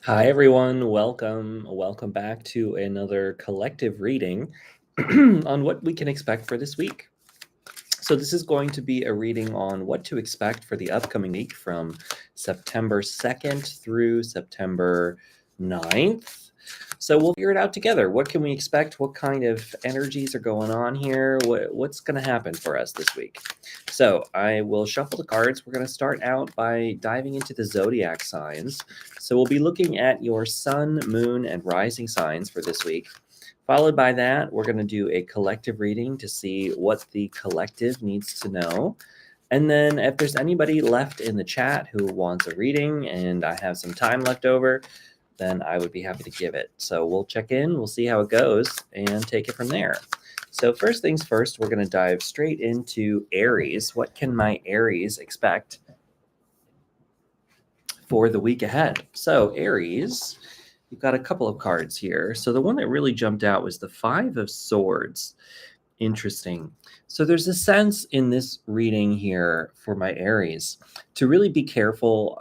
Hi, everyone. Welcome back to another collective reading on what we can expect for this week. So this is going to be a reading on what to expect for the upcoming week from September 2nd through September 9th. So we'll figure it out together. What can we expect? What kind of energies are going on here? What's going to happen for us this week? So I will shuffle the cards. We're going to start out by diving into the zodiac signs. So we'll be looking at your sun, moon, and rising signs for this week. Followed by that, we're going to do a collective reading to see what the collective needs to know. And then if there's anybody left in the chat who wants a reading and I have some time left over, then I would be happy to give it. So we'll check in, we'll see how it goes, and take it from there. So first things first, we're going to dive straight into Aries. What can my Aries expect for the week ahead? So Aries, you've got a couple of cards here. So the one that really jumped out was the Five of Swords. Interesting. So there's a sense in this reading here for my Aries to really be careful.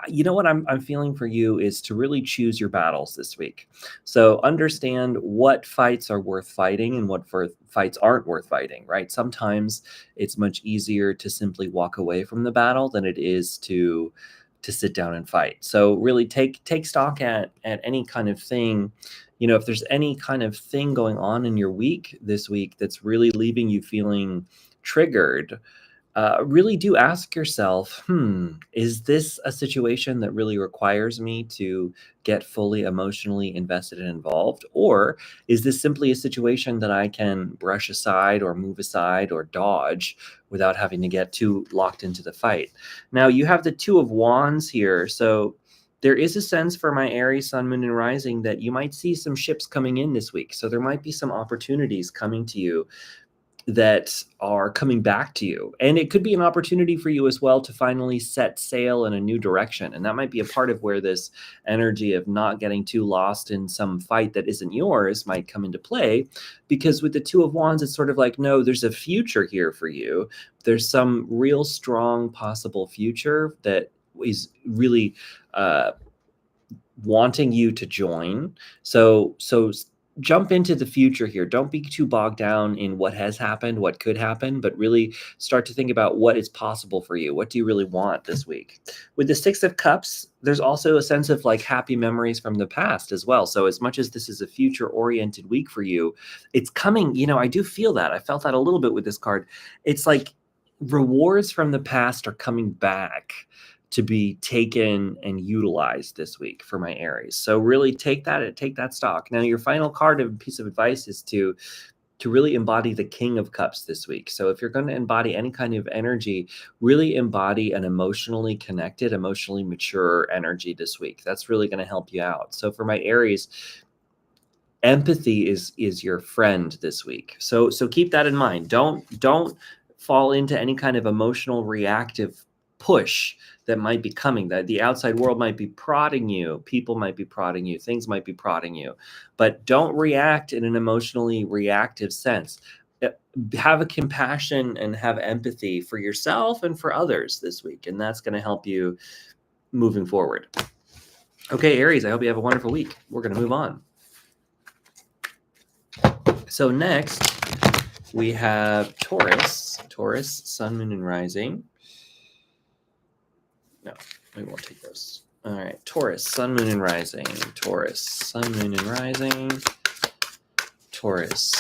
You know what I'm feeling for you is to really choose your battles this week. So understand what fights are worth fighting and what fights aren't worth fighting, right? Sometimes it's much easier to simply walk away from the battle than it is to sit down and fight. So really take stock at any kind of thing. You know, if there's any kind of thing going on in your week this week that's really leaving you feeling triggered, really do ask yourself, is this a situation that really requires me to get fully emotionally invested and involved? Or is this simply a situation that I can brush aside or move aside or dodge without having to get too locked into the fight? Now, you have the Two of Wands here. So there is a sense for my Aries, Sun, Moon, and Rising that you might see some ships coming in this week. So there might be some opportunities coming to you that are coming back to you. And it could be an opportunity for you as well to finally set sail in a new direction. And that might be a part of where this energy of not getting too lost in some fight that isn't yours might come into play. Because with the Two of Wands, it's sort of like, no, there's a future here for you. There's some real strong possible future that is really wanting you to join. So jump into the future here. Don't be too bogged down in what has happened, what could happen, but really start to think about what is possible for you. What do you really want this week? With the Six of Cups, there's also a sense of like happy memories from the past as well. So as much as this is a future oriented week for you, it's coming, you know, I do feel that. I felt that a little bit with this card. It's like rewards from the past are coming back to be taken and utilized this week for my Aries. So really take that stock. Now, your final card of piece of advice is to really embody the King of Cups this week. So if you're going to embody any kind of energy, really embody an emotionally connected, emotionally mature energy this week. That's really going to help you out. So for my Aries, empathy is your friend this week. So keep that in mind. Don't fall into any kind of emotional reactive push that might be coming, that the outside world might be prodding you, people might be prodding you, things might be prodding you, but don't react in an emotionally reactive sense. Have a compassion and have empathy for yourself and for others this week, and that's going to help you moving forward. Okay, Aries, I hope you have a wonderful week. We're going to move on. So next, we have Taurus, Sun, Moon, and Rising. No, we won't take those. All right, Taurus, Sun, Moon, and Rising. Taurus, Sun, Moon, and Rising. Taurus,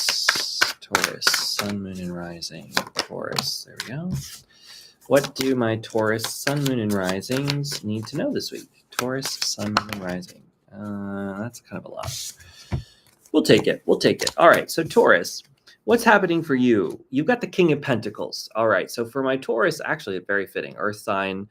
Sun, Moon, and Rising. Taurus, there we go. What do my Taurus, Sun, Moon, and Risings need to know this week? Taurus, Sun, Moon, and Rising. That's kind of a lot. We'll take it. All right, so Taurus, what's happening for you? You've got the King of Pentacles. All right, so for my Taurus, actually very fitting, Earth sign.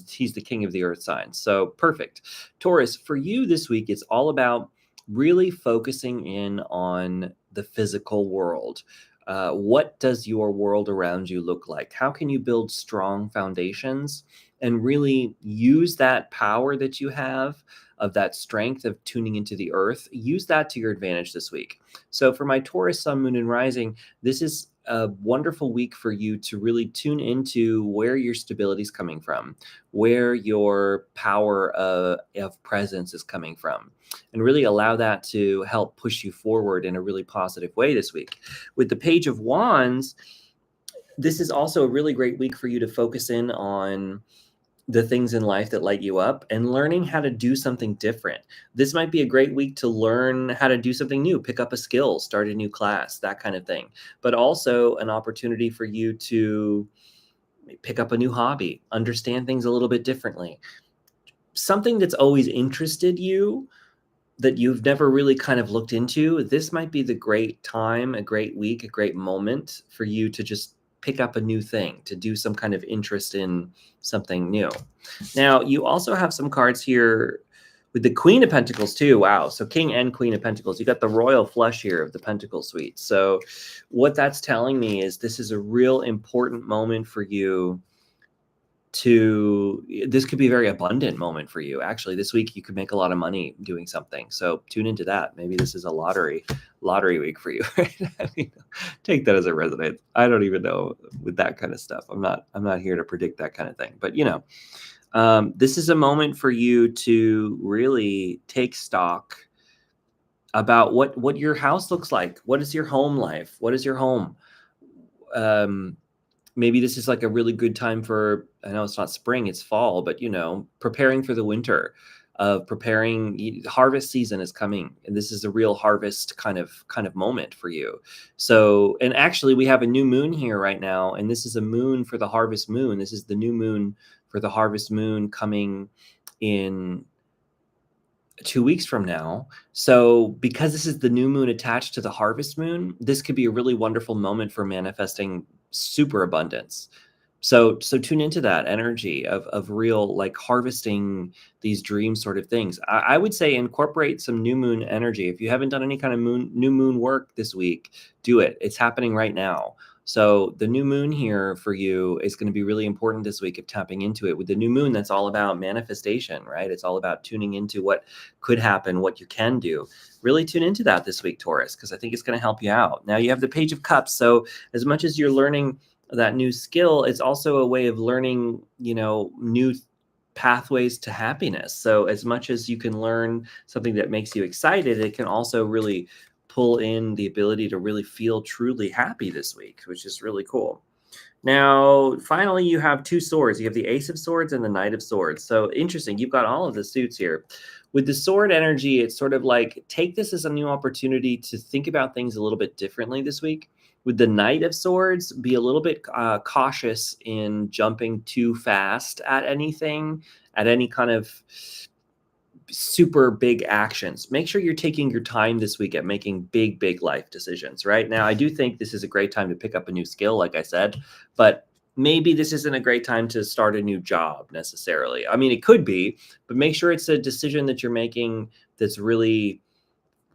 He's the king of the earth sign. So perfect. Taurus, for you this week, it's all about really focusing in on the physical world. What does your world around you look like? How can you build strong foundations and really use that power that you have of that strength of tuning into the earth. Use that to your advantage this week. So for my Taurus sun, moon, and rising, this is a wonderful week for you to really tune into where your stability is coming from, where your power of presence is coming from, and really allow that to help push you forward in a really positive way this week. With the Page of Wands, this is also a really great week for you to focus in on the things in life that light you up and learning how to do something different. This might be a great week to learn how to do something new, pick up a skill, start a new class, that kind of thing. But also an opportunity for you to pick up a new hobby, understand things a little bit differently. Something that's always interested you that you've never really kind of looked into, this might be the great time, a great week, a great moment for you to just pick up a new thing, to do some kind of interest in something new. Now, you also have some cards here with the Queen of Pentacles too. Wow. So King and Queen of Pentacles. You got the royal flush here of the Pentacle suite. So what that's telling me is this is a real important moment for you this could be a very abundant moment for you. Actually, this week you could make a lot of money doing something. So tune into that. Maybe this is a lottery week for you, right? I mean, take that as a resonance. I don't even know with that kind of stuff. I'm not here to predict that kind of thing, but this is a moment for you to really take stock about what your house looks like. What is your home life? What is your home? Maybe this is like a really good time for, I know it's not spring, it's fall, but preparing for the winter, harvest season is coming. And this is a real harvest kind of moment for you. So, and actually we have a new moon here right now, and this is a moon for the harvest moon. This is the new moon for the harvest moon coming in 2 weeks from now. So because this is the new moon attached to the harvest moon, this could be a really wonderful moment for manifesting super abundance. So tune into that energy of real, like, harvesting these dreams sort of things. I would say incorporate some new moon energy. If you haven't done any kind of new moon work this week, do it. It's happening right now. So the new moon here for you is going to be really important this week of tapping into it. With the new moon, that's all about manifestation, right? It's all about tuning into what could happen, what you can do. Really tune into that this week, Taurus, because I think it's going to help you out. Now you have the Page of Cups. So as much as you're learning that new skill, it's also a way of learning, new pathways to happiness. So as much as you can learn something that makes you excited, it can also really pull in the ability to really feel truly happy this week, which is really cool. Now, finally, you have two swords. You have the Ace of Swords and the Knight of Swords. So interesting. You've got all of the suits here. With the sword energy, it's sort of like, take this as a new opportunity to think about things a little bit differently this week. With the Knight of Swords, be a little bit cautious in jumping too fast at anything, at any kind of super big actions. Make sure you're taking your time this week at making big life decisions. Right now, I do think this is a great time to pick up a new skill, like I said, but maybe this isn't a great time to start a new job necessarily. I mean, it could be, but make sure it's a decision that you're making that's really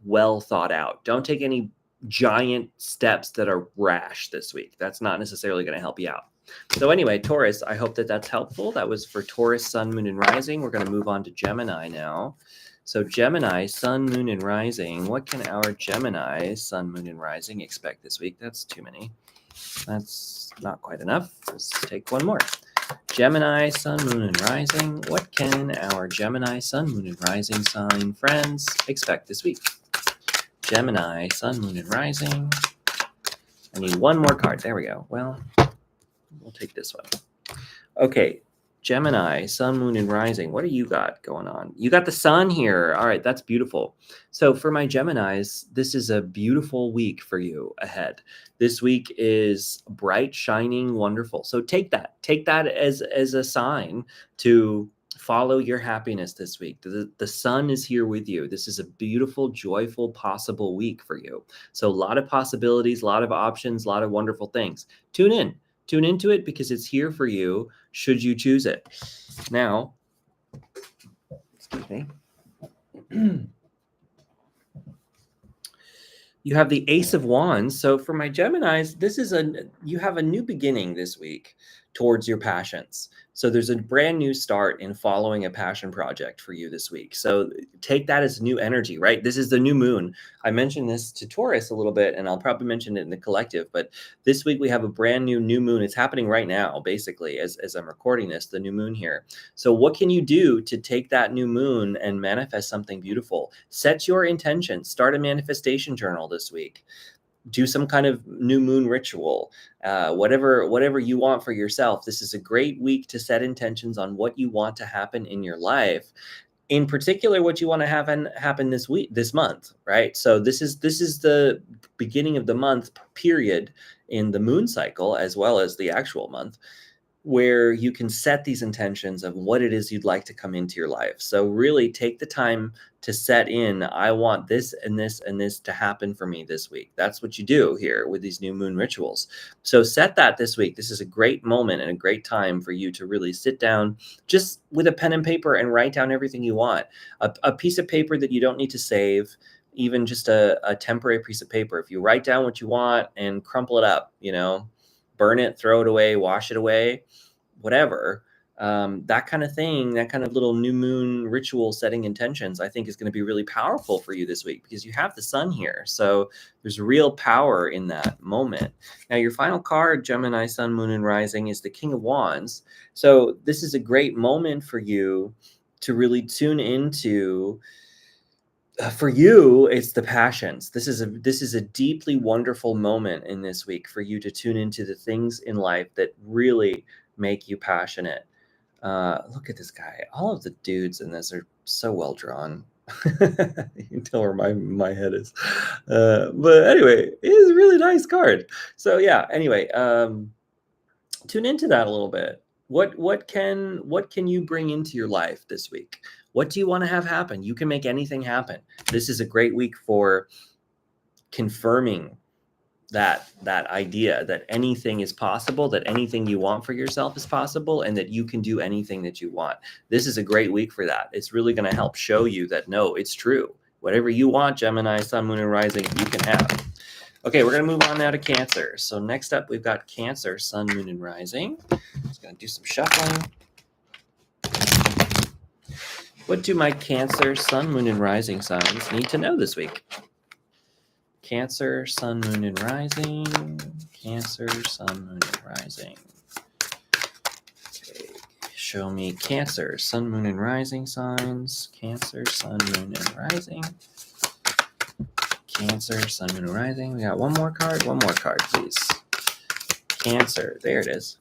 well thought out. Don't take any giant steps that are rash this week. That's not necessarily going to help you out. So anyway, Taurus, I hope that that's helpful. That was for Taurus, Sun, Moon, and Rising. We're going to move on to Gemini now. So Gemini, Sun, Moon, and Rising. What can our Gemini, Sun, Moon, and Rising expect this week? That's too many. That's not quite enough. Let's take one more. Gemini, Sun, Moon, and Rising. What can our Gemini, Sun, Moon, and Rising sign friends expect this week? Gemini, Sun, Moon, and Rising. I need one more card. There we go. Well, we'll take this one. Okay, Gemini, Sun, Moon, and Rising. What do you got going on? You got the sun here. All right, that's beautiful. So for my Geminis, this is a beautiful week for you ahead. This week is bright, shining, wonderful. So take that as a sign to follow your happiness this week. The sun is here with you. This is a beautiful, joyful, possible week for you. So a lot of possibilities, a lot of options, a lot of wonderful things. Tune into it because it's here for you should you choose it. Now, excuse me. You have the Ace of Wands. So for my Geminis, you have a new beginning this week towards your passions. So there's a brand new start in following a passion project for you this week. So take that as new energy, right? This is the new moon. I mentioned this to Taurus a little bit, and I'll probably mention it in the collective, but this week we have a brand new moon. It's happening right now, basically, as I'm recording this, the new moon here. So what can you do to take that new moon and manifest something beautiful? Set your intention. Start a manifestation journal this week. Do some kind of new moon ritual, whatever you want for yourself. This is a great week to set intentions on what you want to happen in your life, in particular what you want to have happen this month, right? So this is the beginning of the month period in the moon cycle, as well as the actual month, where you can set these intentions of what it is you'd like to come into your life. So really take the time to set in, I want this and this and this to happen for me this week. That's what you do here with these new moon rituals. So set that this week. This is a great moment and a great time for you to really sit down just with a pen and paper and write down everything you want. A piece of paper that you don't need to save, even just a temporary piece of paper. If you write down what you want and crumple it up, burn it, throw it away, wash it away, whatever, that kind of thing, that kind of little new moon ritual setting intentions, I think is going to be really powerful for you this week because you have the sun here. So there's real power in that moment. Now, your final card, Gemini, Sun, Moon, and Rising, is the King of Wands. So this is a great moment for you to really tune into. For you, it's the passions. This is a deeply wonderful moment in this week for you to tune into the things in life that really make you passionate. Look at this guy. All of the dudes in this are so well drawn. You can tell where my head is. But anyway, it is a really nice card. So yeah, anyway, tune into that a little bit. What can you bring into your life this week? What do you want to have happen? You can make anything happen. This is a great week for confirming that idea that anything is possible, that anything you want for yourself is possible, and that you can do anything that you want. This is a great week for that. It's really going to help show you that, no, it's true. Whatever you want, Gemini, Sun, Moon, and Rising, you can have. Okay, we're going to move on now to Cancer. So next up, we've got Cancer, Sun, Moon, and Rising. Just going to do some shuffling. What do my Cancer, Sun, Moon, and Rising signs need to know this week? Cancer, Sun, Moon, and Rising. Cancer, Sun, Moon, and Rising. Okay. Show me Cancer, Sun, Moon, and Rising signs. Cancer, Sun, Moon, and Rising. Cancer, Sun, Moon, and Rising. We got one more card, please. Cancer, there it is.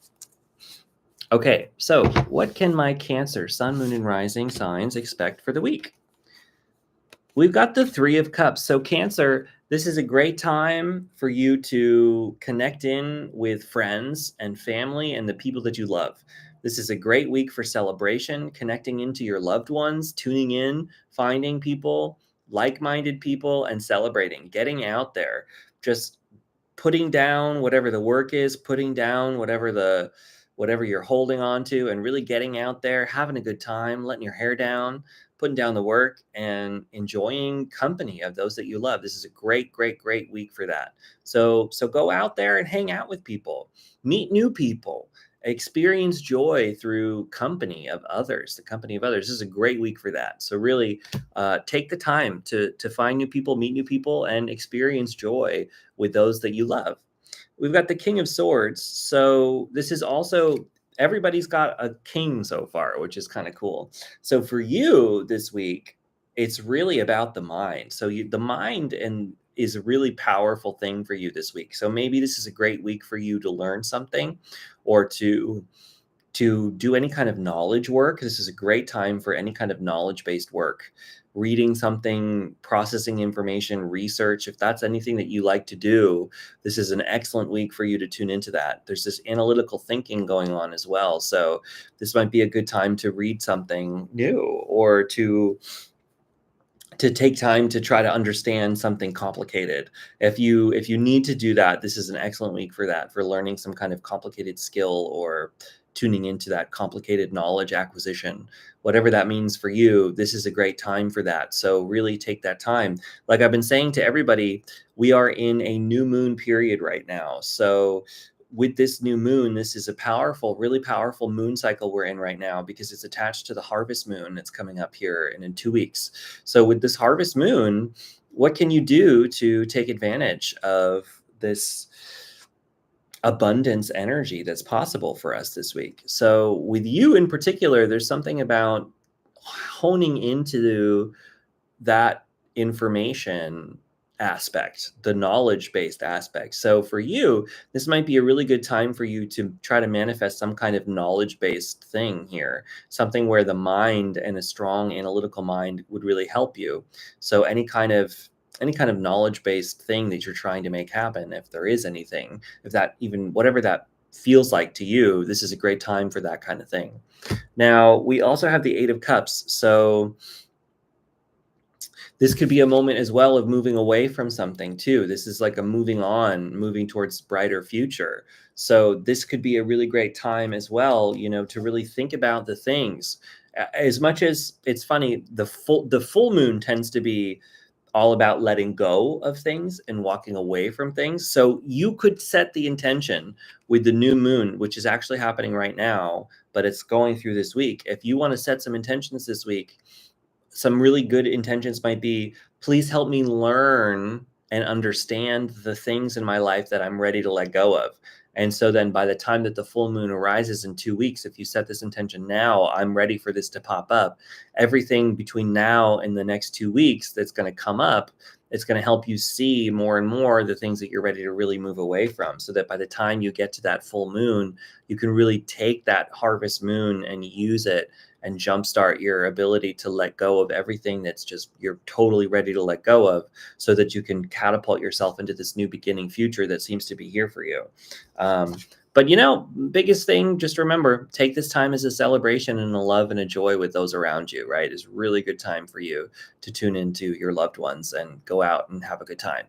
Okay, so what can my Cancer, Sun, Moon, and Rising signs expect for the week? We've got the Three of Cups. So Cancer, this is a great time for you to connect in with friends and family and the people that you love. This is a great week for celebration, connecting into your loved ones, tuning in, finding people, like-minded people, and celebrating, getting out there, just putting down whatever the work is, putting down whatever you're holding on to, and really getting out there, having a good time, letting your hair down, putting down the work, and enjoying company of those that you love. This is a great, great, great week for that. So go out there and hang out with people, meet new people, experience joy through company of others, the company of others. This is a great week for that. So really take the time to find new people, meet new people, and experience joy with those that you love. We've got the King of Swords. So this is also, everybody's got a king so far, which is kind of cool. So for you this week, it's really about the mind. So the mind is a really powerful thing for you this week. So maybe this is a great week for you to learn something or to do any kind of knowledge work. This is a great time for any kind of knowledge-based work. Reading something, processing information, research. If that's anything that you like to do, this is an excellent week for you to tune into that. There's this analytical thinking going on as well. So this might be a good time to read something new or to take time to try to understand something complicated. If you need to do that, this is an excellent week for that, for learning some kind of complicated skill or tuning into that complicated knowledge acquisition. Whatever that means for you, this is a great time for that. So really take that time. Like I've been saying to everybody, we are in a new moon period right now. So with this new moon, this is a powerful, really powerful moon cycle we're in right now, because it's attached to the harvest moon that's coming up here in 2 weeks. So with this harvest moon, what can you do to take advantage of this abundance energy that's possible for us this week? So with you in particular, there's something about honing into that information aspect, the knowledge-based aspect. So for you, this might be a really good time for you to try to manifest some kind of knowledge-based thing here, something where the mind and a strong analytical mind would really help you. So any kind of knowledge-based thing that you're trying to make happen, if there is anything, if that even whatever that feels like to you, this is a great time for that kind of thing. Now, we also have the Eight of Cups. So this could be a moment as well of moving away from something too. This is like a moving on, moving towards brighter future. So this could be a really great time as well, you know, to really think about the things. As much as it's funny, the full moon tends to be all about letting go of things and walking away from things. So you could set the intention with the new moon, which is actually happening right now, but it's going through this week. If you want to set some intentions this week, some really good intentions might be, please help me learn and understand the things in my life that I'm ready to let go of. And so then by the time that the full moon arises in 2 weeks, if you set this intention now, I'm ready for this to pop up. Everything between now and the next 2 weeks that's going to come up, it's going to help you see more and more the things that you're ready to really move away from, so that by the time you get to that full moon, you can really take that harvest moon and use it and jumpstart your ability to let go of everything that's just you're totally ready to let go of, so that you can catapult yourself into this new beginning future that seems to be here for you. But you know, biggest thing, just remember, take this time as a celebration and a love and a joy with those around you, right? It's a really good time for you to tune into your loved ones and go out and have a good time.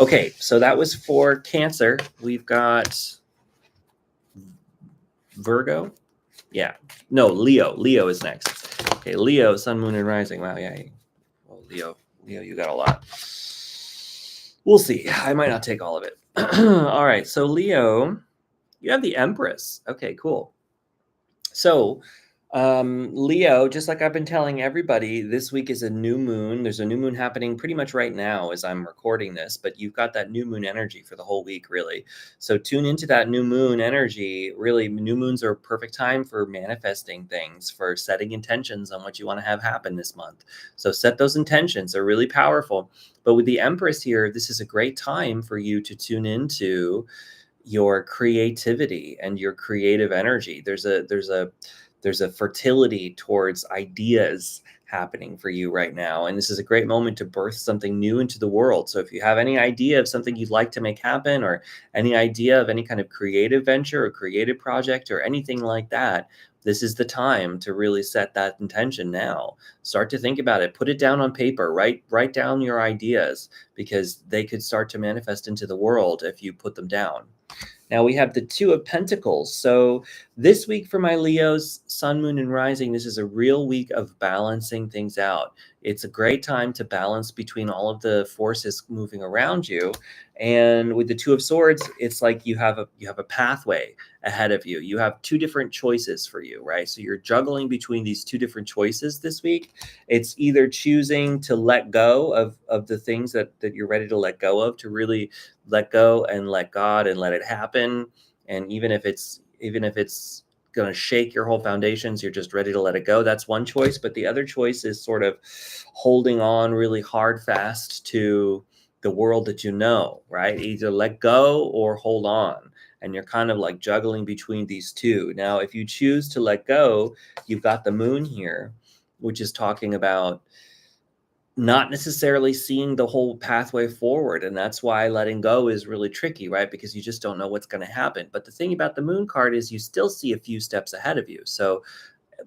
Okay, so that was for Cancer. We've got Virgo. Yeah, no, Leo. Leo is next. Okay, Leo, sun, moon, and rising. Wow, yeah. Well, Leo, you got a lot. We'll see. I might not take all of it. All right, so Leo, you have the Empress. Okay, cool. So Leo, just like I've been telling everybody, this week is a new moon. There's a new moon happening pretty much right now as I'm recording this, but you've got that new moon energy for the whole week, really. So tune into that new moon energy. Really, new moons are a perfect time for manifesting things, for setting intentions on what you want to have happen this month. So set those intentions. They're really powerful. But with the Empress here, this is a great time for you to tune into your creativity and your creative energy. There's a fertility towards ideas happening for you right now, and this is a great moment to birth something new into the world. So if you have any idea of something you'd like to make happen, or any idea of any kind of creative venture or creative project or anything like that, this is the time to really set that intention now. Start to think about it. Put it down on paper. Write down your ideas, because they could start to manifest into the world if you put them down. Now we have the Two of Pentacles. So this week for my Leos, sun, moon, and rising, this is a real week of balancing things out. It's a great time to balance between all of the forces moving around you. And with the Two of Swords, it's like you have a pathway ahead of you. You have two different choices for you, right? So you're juggling between these two different choices this week. It's either choosing to let go of the things that you're ready to let go of, to really let go and let God and let it happen. And even if it's going to shake your whole foundations, you're just ready to let it go. That's one choice. But the other choice is sort of holding on really hard fast to the world that you know, right? Either let go or hold on. And you're kind of like juggling between these two. Now, if you choose to let go, you've got the moon here, which is talking about not necessarily seeing the whole pathway forward. And that's why letting go is really tricky, right? Because you just don't know what's going to happen. But the thing about the moon card is you still see a few steps ahead of you. So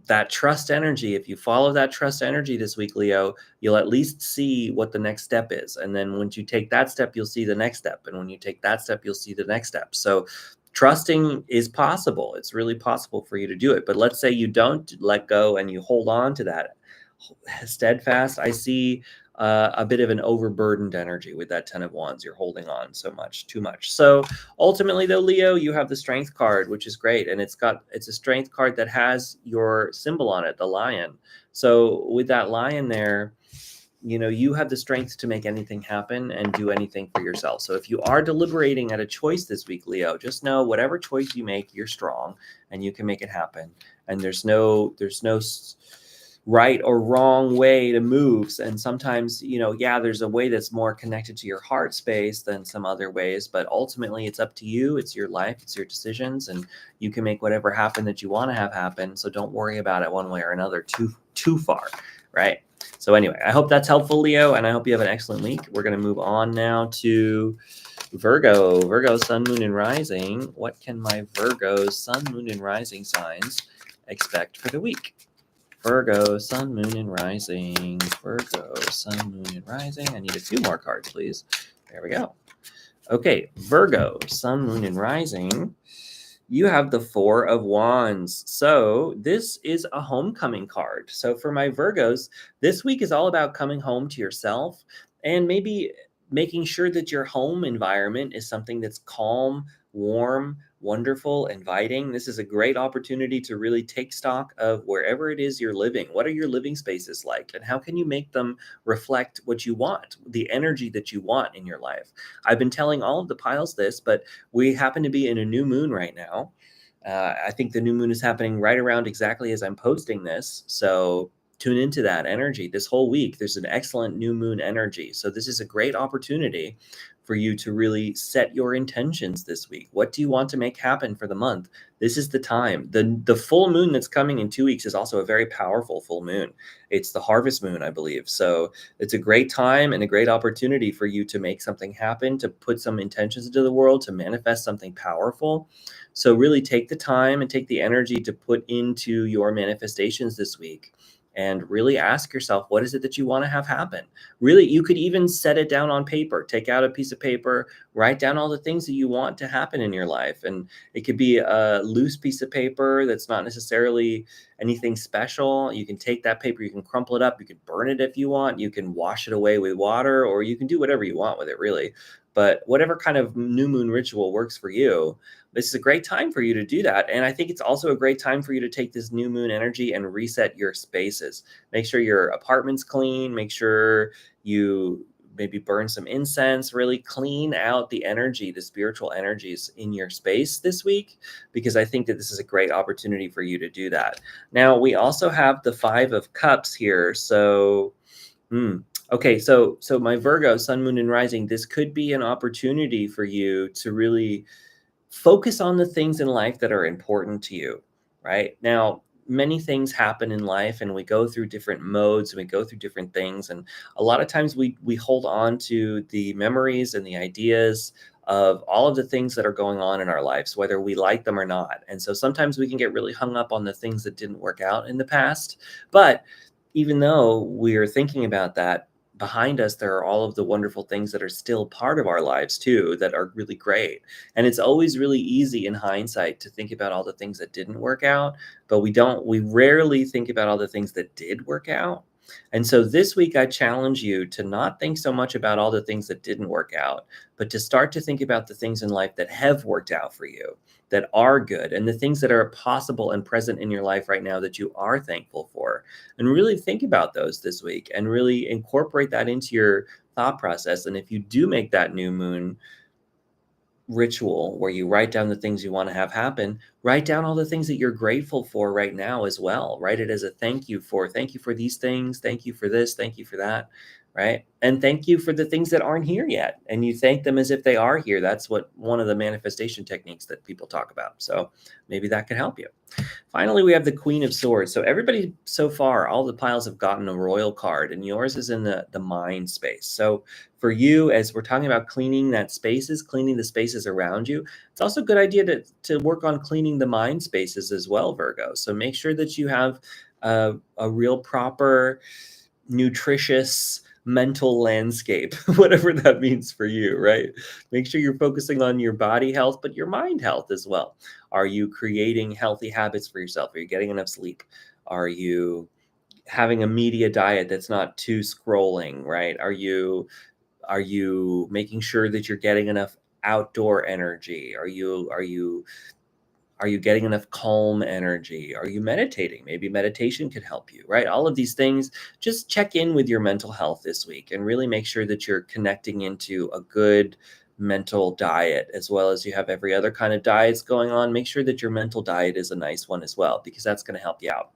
that trust energy, if you follow that trust energy this week, Leo, you'll at least see what the next step is. And then once you take that step, you'll see the next step. And when you take that step, you'll see the next step. So trusting is possible. It's really possible for you to do it. But let's say you don't let go and you hold on to that steadfast. I see a bit of an overburdened energy with that 10 of Wands. You're holding on so much, too much. So ultimately, though, Leo, you have the Strength card, which is great, and it's a Strength card that has your symbol on it, the lion. So with that lion there, you know, you have the strength to make anything happen and do anything for yourself. So if you are deliberating at a choice this week, Leo, just know whatever choice you make, you're strong and you can make it happen. And there's no right or wrong way to move. And sometimes, you know, yeah, there's a way that's more connected to your heart space than some other ways, but ultimately it's up to you. It's your life, it's your decisions, and you can make whatever happen that you want to have happen. So don't worry about it one way or another too far, right? So anyway, I hope that's helpful, Leo, and I hope you have an excellent week. We're going to move on now to Virgo, sun, moon, and rising. What can my Virgo, sun, moon, and rising signs expect for the week? Virgo, sun, moon, and rising. Virgo, sun, moon, and rising. I need a few more cards, please. There we go. Okay, Virgo, sun, moon, and rising. You have the Four of Wands. So this is a homecoming card. So for my Virgos, this week is all about coming home to yourself and maybe making sure that your home environment is something that's calm, warm, wonderful, inviting. This is a great opportunity to really take stock of wherever it is you're living. What are your living spaces like? And how can you make them reflect what you want, the energy that you want in your life? I've been telling all of the piles this, but we happen to be in a new moon right now. I think the new moon is happening right around exactly as I'm posting this. So tune into that energy. This whole week, there's an excellent new moon energy. So this is a great opportunity for you to really set your intentions this week. What do you want to make happen for the month? This is the time. The full moon that's coming in 2 weeks is also a very powerful full moon. It's the harvest moon, I believe. So it's a great time and a great opportunity for you to make something happen, to put some intentions into the world, to manifest something powerful. So really take the time and take the energy to put into your manifestations this week. And really ask yourself, what is it that you want to have happen? Really, you could even set it down on paper. Take out a piece of paper, write down all the things that you want to happen in your life. And it could be a loose piece of paper that's not necessarily anything special. You can take that paper, you can crumple it up, you can burn it if you want, you can wash it away with water, or you can do whatever you want with it, really. But whatever kind of new moon ritual works for you, this is a great time for you to do that. And I think it's also a great time for you to take this new moon energy and reset your spaces. Make sure your apartment's clean. Make sure you maybe burn some incense, really clean out the energy, the spiritual energies in your space this week, because I think that this is a great opportunity for you to do that. Now, we also have the Five of Cups here. So, okay, so my Virgo, sun, moon, and rising, this could be an opportunity for you to really focus on the things in life that are important to you, right? Now, many things happen in life and we go through different modes and we go through different things. And a lot of times we hold on to the memories and the ideas of all of the things that are going on in our lives, whether we like them or not. And so sometimes we can get really hung up on the things that didn't work out in the past. But even though we are thinking about that, behind us, there are all of the wonderful things that are still part of our lives too, that are really great. And it's always really easy in hindsight to think about all the things that didn't work out, but we rarely think about all the things that did work out. And so this week, I challenge you to not think so much about all the things that didn't work out, but to start to think about the things in life that have worked out for you, that are good, and the things that are possible and present in your life right now that you are thankful for. And really think about those this week and really incorporate that into your thought process. And if you do make that new moon ritual where you write down the things you want to have happen, write down all the things that you're grateful for right now as well. Write it as a thank you for these things, thank you for this, thank you for that, right? And thank you for the things that aren't here yet. And you thank them as if they are here. That's what one of the manifestation techniques that people talk about. So maybe that could help you. Finally, we have the Queen of Swords. So everybody so far, all the piles have gotten a royal card, and yours is in the mind space. So for you, as we're talking about cleaning the spaces around you, it's also a good idea to work on cleaning the mind spaces as well, Virgo. So make sure that you have a real proper, nutritious mental landscape, whatever that means for you, right? Make sure you're focusing on your body health, but your mind health as well. Are you creating healthy habits for yourself? Are you getting enough sleep? Are you having a media diet that's not too scrolling, right? Are you making sure that you're getting enough outdoor energy? Are you getting enough calm energy? Are you meditating? Maybe meditation could help you, right? All of these things, just check in with your mental health this week and really make sure that you're connecting into a good mental diet, as well as you have every other kind of diets going on. Make sure that your mental diet is a nice one as well, because that's going to help you out.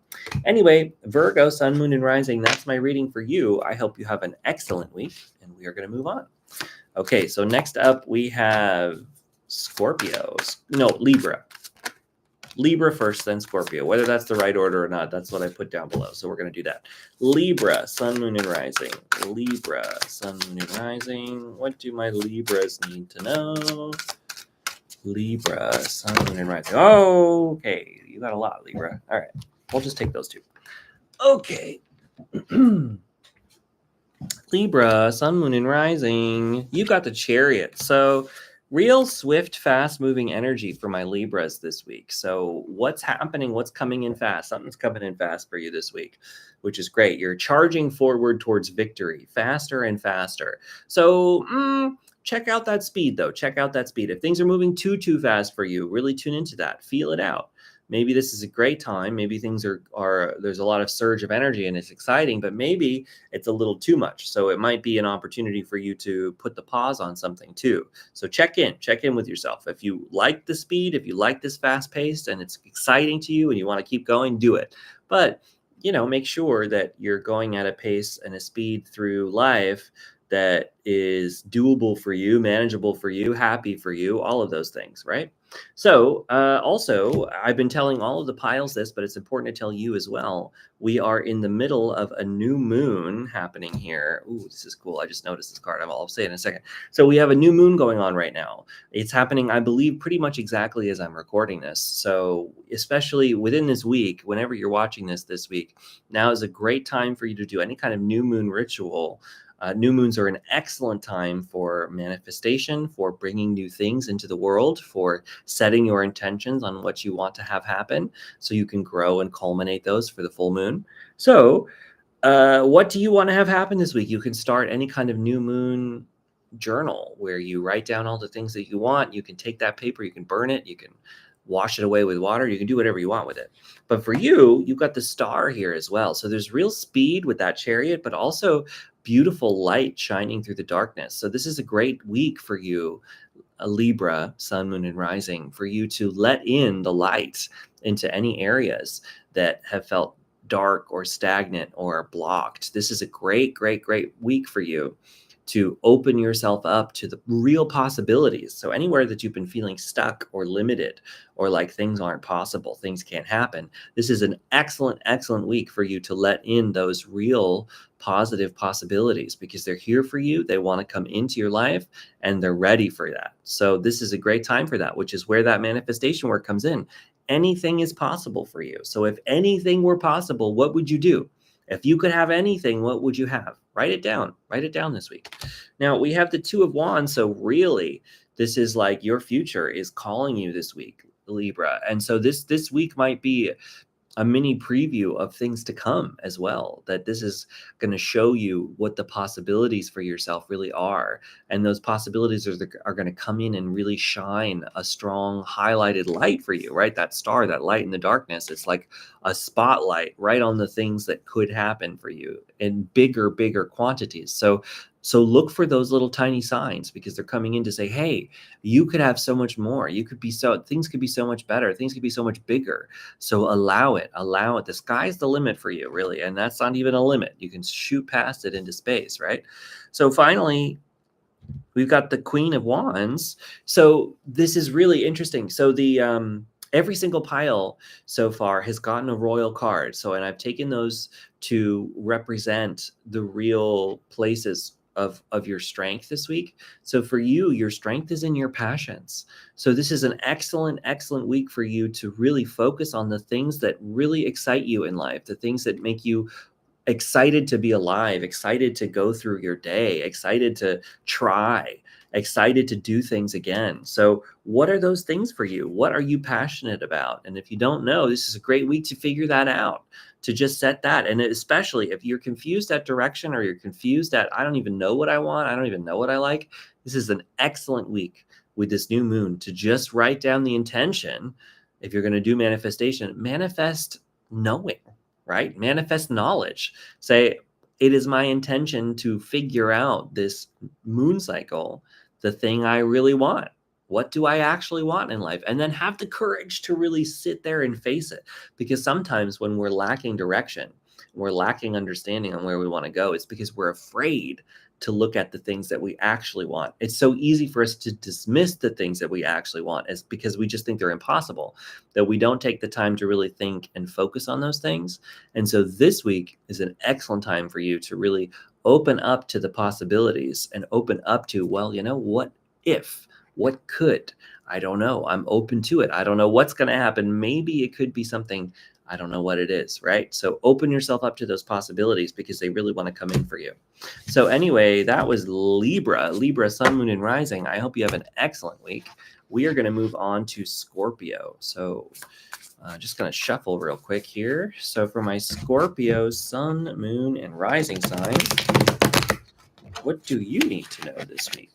Anyway, Virgo, Sun, Moon, and Rising, that's my reading for you. I hope you have an excellent week, and we are going to move on. Okay, so next up we have Scorpio. No, Libra. Libra first, then Scorpio. Whether that's the right order or not, that's what I put down below. So we're going to do that. Libra, Sun, Moon, and Rising. Libra, Sun, Moon, and Rising. What do my Libras need to know? Libra, Sun, Moon, and Rising. Oh, okay. You got a lot, Libra. All right. We'll just take those two. Okay. Libra, Sun, Moon, and Rising. You got the Chariot. So real swift, fast-moving energy for my Libras this week. So what's happening? What's coming in fast? Something's coming in fast for you this week, which is great. You're charging forward towards victory, faster and faster. So check out that speed, though. Check out that speed. If things are moving too fast for you, really tune into that. Feel it out. Maybe this is a great time. Maybe things are there's a lot of surge of energy and it's exciting, but maybe it's a little too much. So it might be an opportunity for you to put the pause on something too. So check in with yourself. If you like the speed, if you like this fast paced and it's exciting to you and you want to keep going, do it. But, make sure that you're going at a pace and a speed through life that is doable for you, manageable for you, happy for you, all of those things, right? So also, I've been telling all of the piles this, but it's important to tell you as well. We are in the middle of a new moon happening here. Ooh, this is cool. I just noticed this card. I'll say it in a second. So we have a new moon going on right now. It's happening, I believe, pretty much exactly as I'm recording this. So especially within this week, whenever you're watching this week, now is a great time for you to do any kind of new moon ritual. New moons are an excellent time for manifestation, for bringing new things into the world, for setting your intentions on what you want to have happen so you can grow and culminate those for the full moon. So what do you want to have happen this week? You can start any kind of new moon journal where you write down all the things that you want. You can take that paper, you can burn it, you can wash it away with water, you can do whatever you want with it. But for you, you've got the star here as well. So there's real speed with that chariot, but also beautiful light shining through the darkness. So this is a great week for you, a Libra, Sun, Moon, and Rising, for you to let in the light into any areas that have felt dark or stagnant or blocked. This is a great week for you to open yourself up to the real possibilities. So anywhere that you've been feeling stuck or limited or like things aren't possible, things can't happen, this is an excellent week for you to let in those real positive possibilities, because they're here for you. They want to come into your life and they're ready for that. So this is a great time for that, which is where that manifestation work comes in. Anything is possible for you. So if anything were possible, what would you do? If you could have anything, what would you have? Write it down. Write it down this week. Now, we have the Two of Wands. So really, this is like your future is calling you this week, Libra. And so this week might be a mini preview of things to come as well, that this is going to show you what the possibilities for yourself really are. And those possibilities are going to come in and really shine a strong highlighted light for you, right? That star, that light in the darkness, it's like a spotlight right on the things that could happen for you in bigger quantities. So look for those little tiny signs, because they're coming in to say, hey, you could have so much more. Things could be so much better. Things could be so much bigger. So allow it. The sky's the limit for you, really. And that's not even a limit. You can shoot past it into space, right? So finally, we've got the Queen of Wands. So this is really interesting. So the every single pile so far has gotten a royal card. So, and I've taken those to represent the real places of your strength this week. So for you, your strength is in your passions. So this is an excellent week for you to really focus on the things that really excite you in life, the things that make you excited to be alive, excited to go through your day, excited to try. excited to do things again. So what are those things for you? What are you passionate about? And if you don't know, this is a great week to figure that out, to just set that. And especially if you're confused at direction, or you're confused at, I don't even know what I want, I don't even know what I like, this is an excellent week with this new moon to just write down the intention. If you're going to do manifestation, manifest knowing, right? Manifest knowledge. Say, it is my intention to figure out this moon cycle, the thing I really want. What do I actually want in life? And then have the courage to really sit there and face it. Because sometimes when we're lacking direction, we're lacking understanding on where we want to go, it's because we're afraid to look at the things that we actually want. It's so easy for us to dismiss the things that we actually want as because we just think they're impossible, that we don't take the time to really think and focus on those things. And so this week is an excellent time for you to really open up to the possibilities and open up to, well, what if, what could, I don't know. I'm open to it. I don't know what's going to happen. Maybe it could be something. I don't know what it is, right? So open yourself up to those possibilities because they really want to come in for you. So anyway, that was Libra, Sun, Moon, and Rising. I hope you have an excellent week. We are going to move on to Scorpio. So just going to shuffle real quick here. So for my Scorpio, Sun, Moon, and Rising sign, what do you need to know this week?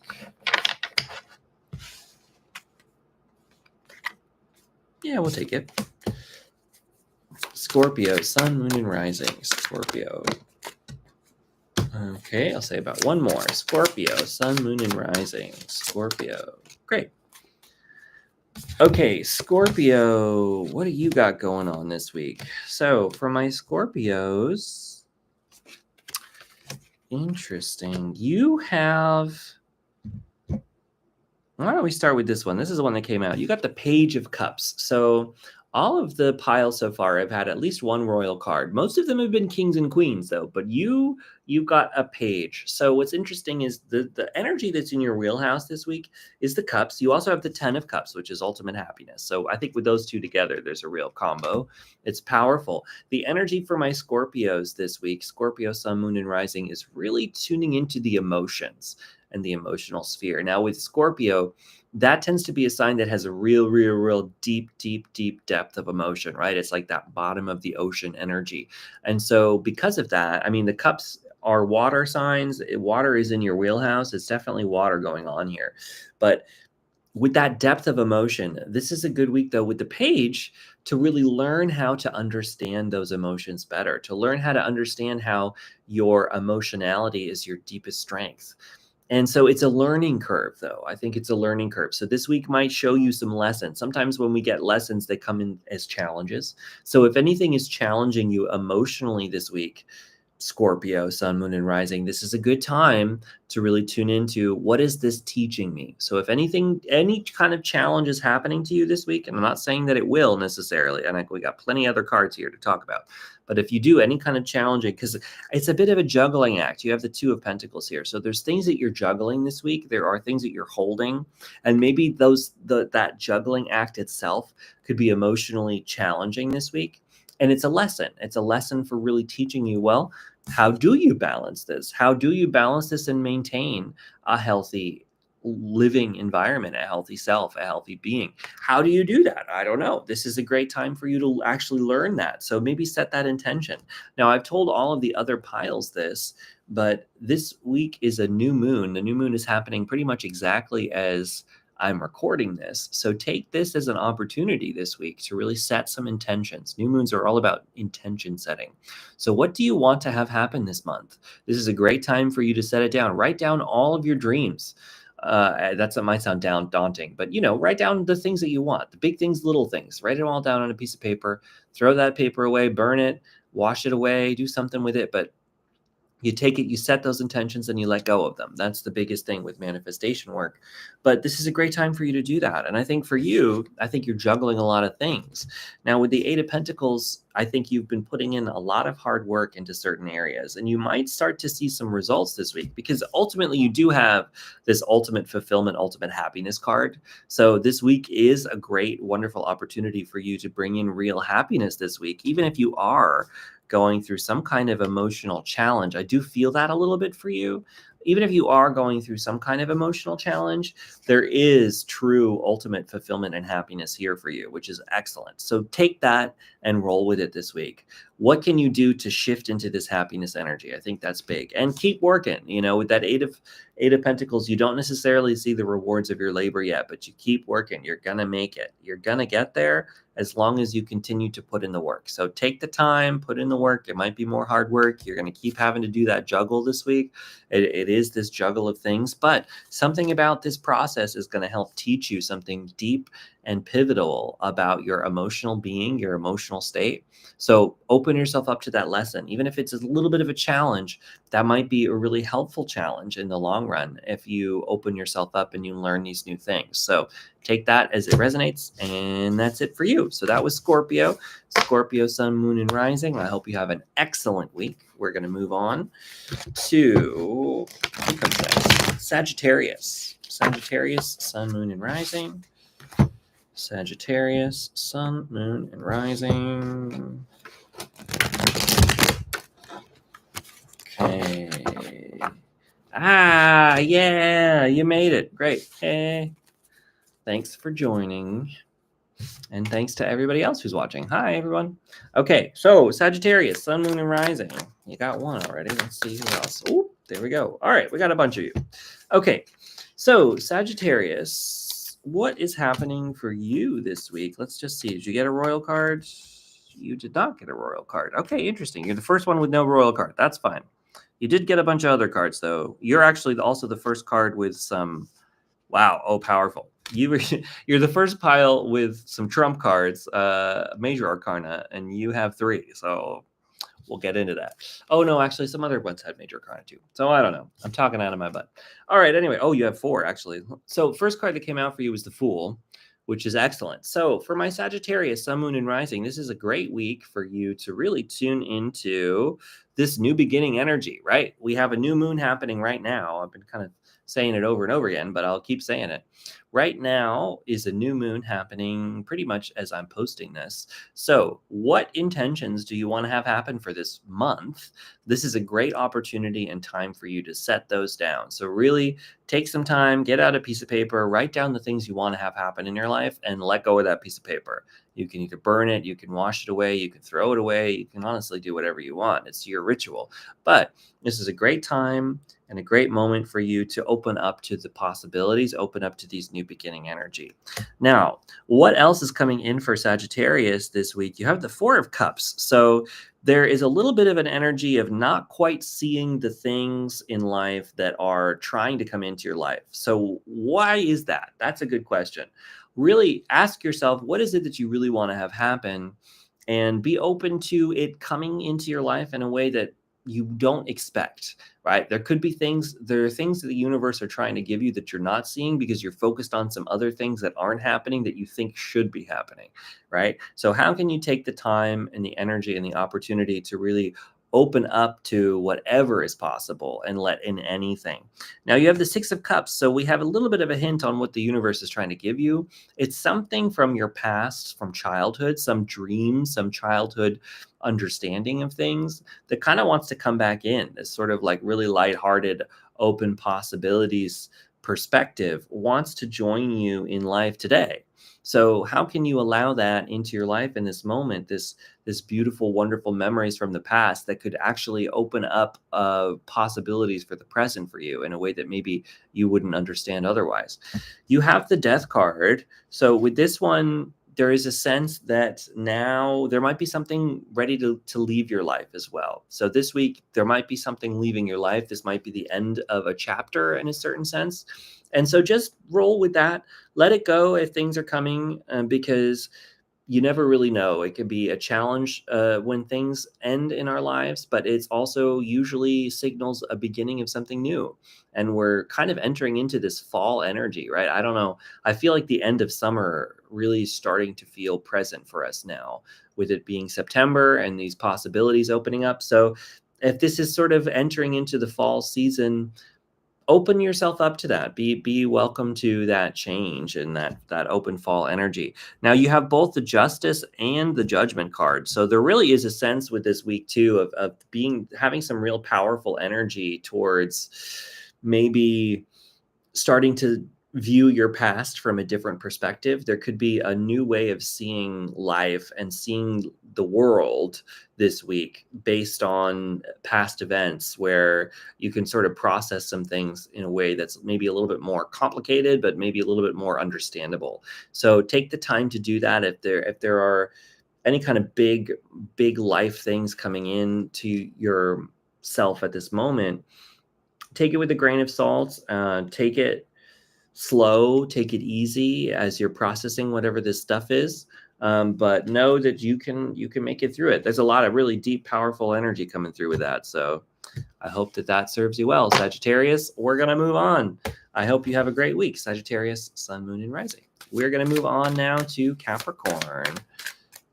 Yeah, we'll take it. Scorpio, Sun, Moon, and Rising. Scorpio. Okay, I'll say about one more. Scorpio, Sun, Moon, and Rising. Scorpio. Great. Okay, Scorpio, what do you got going on this week? So for my Scorpios, interesting. You have... Why don't we start with this one? This is the one that came out. You got the Page of Cups. So all of the piles so far have had at least one royal card. Most of them have been kings and queens, though. But you've got a page. So what's interesting is the energy that's in your wheelhouse this week is the cups. You also have the 10 of Cups, which is ultimate happiness. So I think with those two together, there's a real combo. It's powerful. The energy for my Scorpios this week, Scorpio, Sun, Moon, and Rising, is really tuning into the emotions and the emotional sphere. Now with Scorpio, that tends to be a sign that has a real deep depth of emotion, right? It's like that bottom of the ocean energy. And so because of that, I mean, the cups are water signs. Water is in your wheelhouse. It's definitely water going on here. But with that depth of emotion, this is a good week, though, with the page to really learn how to understand those emotions better, to learn how to understand how your emotionality is your deepest strength. And so it's a learning curve, though. I think it's a learning curve. So this week might show you some lessons. Sometimes when we get lessons, they come in as challenges. So if anything is challenging you emotionally this week, Scorpio, Sun, Moon, and Rising, this is a good time to really tune into what is this teaching me. So if anything, any kind of challenge is happening to you this week, and I'm not saying that it will necessarily, and we got plenty of other cards here to talk about, but if you do any kind of challenging, because it's a bit of a juggling act. You have the Two of Pentacles here. So there's things that you're juggling this week. There are things that you're holding, and maybe that juggling act itself could be emotionally challenging this week. And it's a lesson. It's a lesson for really teaching you, well, how do you balance this? How do you balance this and maintain a healthy living environment, a healthy self, a healthy being? How do you do that? I don't know. This is a great time for you to actually learn that. So maybe set that intention. Now, I've told all of the other piles this, but this week is a new moon. The new moon is happening pretty much exactly as I'm recording this. So take this as an opportunity this week to really set some intentions. New moons are all about intention setting. So what do you want to have happen this month? This is a great time for you to set it down. Write down all of your dreams. That might sound daunting, but write down the things that you want, the big things, little things. Write it all down on a piece of paper. Throw that paper away, burn it, wash it away, do something with it. But you take it, you set those intentions, and you let go of them. That's the biggest thing with manifestation work. But this is a great time for you to do that. And I think for you, I think you're juggling a lot of things. Now, with the Eight of Pentacles, I think you've been putting in a lot of hard work into certain areas, and you might start to see some results this week because ultimately you do have this ultimate fulfillment, ultimate happiness card. So this week is a great, wonderful opportunity for you to bring in real happiness this week, even if you are going through some kind of emotional challenge. I do feel that a little bit for you. even if you are going through some kind of emotional challenge, there is true ultimate fulfillment and happiness here for you, which is excellent. So take that and roll with it this week. What can you do to shift into this happiness energy? I think that's big. And keep working. You know, with that Eight of Pentacles, you don't necessarily see the rewards of your labor yet, but you keep working. You're going to make it. You're going to get there as long as you continue to put in the work. So take the time, put in the work. It might be more hard work. You're going to keep having to do that juggle this week. It is this juggle of things, but something about this process is going to help teach you something deep and pivotal about your emotional being, your emotional state. So open yourself up to that lesson. Even if it's a little bit of a challenge, that might be a really helpful challenge in the long run if you open yourself up and you learn these new things. So take that as it resonates, and that's it for you. So that was Scorpio, Sun, Moon, and Rising. I hope you have an excellent week. We're going to move on to Sagittarius, Sun, Moon, and Rising. Sagittarius, Sun, Moon, and Rising. Okay. Yeah, you made it. Great. Hey. Thanks for joining. And thanks to everybody else who's watching. Hi, everyone. Okay, so Sagittarius, Sun, Moon, and Rising. You got one already. Let's see who else. Oh, there we go. All right, we got a bunch of you. Okay, so Sagittarius, what is happening for you this week? Let's just see. Did you get a royal card? You did not get a royal card. Okay, interesting. You're the first one with no royal card. That's fine. You did get a bunch of other cards, though. You're actually also the first card with some... Wow. Oh, powerful. You're the first pile with some trump cards, major arcana, and you have 3. So we'll get into that. Oh, no, actually, some other ones had major arcana too. So I don't know. I'm talking out of my butt. All right. Anyway. Oh, you have 4, actually. So first card that came out for you was the Fool, which is excellent. So for my Sagittarius, Sun, Moon, and Rising, this is a great week for you to really tune into this new beginning energy, right? We have a new moon happening right now. I've been kind of saying it over and over again, but I'll keep saying it. Right now is a new moon happening pretty much as I'm posting this. So what intentions do you want to have happen for this month? This is a great opportunity and time for you to set those down. So really take some time, get out a piece of paper, write down the things you want to have happen in your life, and let go of that piece of paper. You can either burn it, you can wash it away, you can throw it away, you can honestly do whatever you want. It's your ritual. But this is a great time and a great moment for you to open up to the possibilities, open up to these new beginning energy. Now, what else is coming in for Sagittarius this week? You have the 4 of Cups. So there is a little bit of an energy of not quite seeing the things in life that are trying to come into your life. So why is that? That's a good question. Really ask yourself, what is it that you really want to have happen? And be open to it coming into your life in a way that you don't expect, right? There are things that the universe are trying to give you that you're not seeing because you're focused on some other things that aren't happening that you think should be happening, right? So how can you take the time and the energy and the opportunity to really open up to whatever is possible and let in anything? Now you have the 6 of Cups. So we have a little bit of a hint on what the universe is trying to give you. It's something from your past, from childhood, some dreams, some childhood understanding of things that kind of wants to come back in. This sort of like really lighthearted, open possibilities perspective wants to join you in life today. So how can you allow that into your life in this moment, this beautiful, wonderful memories from the past that could actually open up possibilities for the present for you in a way that maybe you wouldn't understand otherwise? You have the Death card. So with this one, there is a sense that now there might be something ready to leave your life as well. So this week, there might be something leaving your life. This might be the end of a chapter in a certain sense. And so just roll with that. Let it go if things are coming, because you never really know. It could be a challenge when things end in our lives, but it's also usually signals a beginning of something new. And we're kind of entering into this fall energy, right? I don't know. I feel like the end of summer really starting to feel present for us now, with it being September and these possibilities opening up. So if this is sort of entering into the fall season, open yourself up to that. Be welcome to that change and that open fall energy. Now you have both the Justice and the Judgment card. So there really is a sense with this week too of having some real powerful energy towards maybe starting to view your past from a different perspective. There could be a new way of seeing life and seeing the world this week based on past events, where you can sort of process some things in a way that's maybe a little bit more complicated, but maybe a little bit more understandable. So take the time to do that. If there are any kind of big life things coming in to yourself at this moment, take it with a grain of salt. Take it slow, take it easy as you're processing whatever this stuff is. But know that you can make it through it. There's a lot of really deep, powerful energy coming through with that. So I hope that serves you well, Sagittarius. We're going to move on. I hope you have a great week, Sagittarius, Sun, Moon, and Rising. We're going to move on now to Capricorn.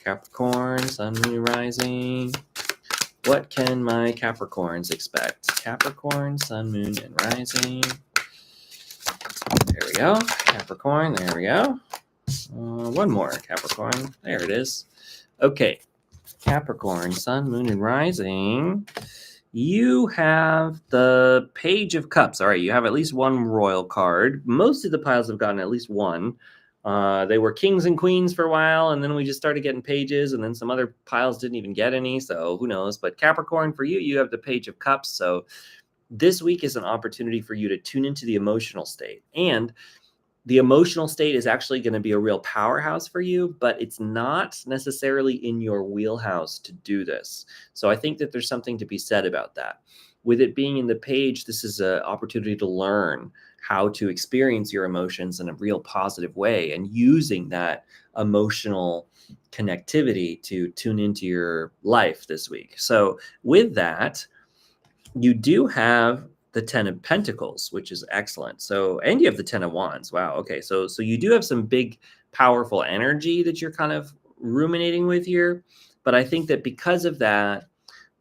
Capricorn, Sun, Moon, and Rising. What can my Capricorns expect? Capricorn, Sun, Moon, and Rising. There we go. Capricorn. There we go. One more Capricorn. There it is. Okay. Capricorn, Sun, Moon, and Rising. You have the Page of Cups. All right. You have at least one royal card. Most of the piles have gotten at least one. They were kings and queens for a while, and then we just started getting pages, and then some other piles didn't even get any. So who knows? But Capricorn, for you, you have the Page of Cups. So this week is an opportunity for you to tune into the emotional state. And the emotional state is actually going to be a real powerhouse for you, but it's not necessarily in your wheelhouse to do this. So I think that there's something to be said about that. With it being in the page, this is an opportunity to learn how to experience your emotions in a real positive way, and using that emotional connectivity to tune into your life this week. So with that, you do have the 10 of Pentacles, which is excellent. So, and you have the 10 of Wands. Wow. Okay. So you do have some big, powerful energy that you're kind of ruminating with here. But I think that because of that,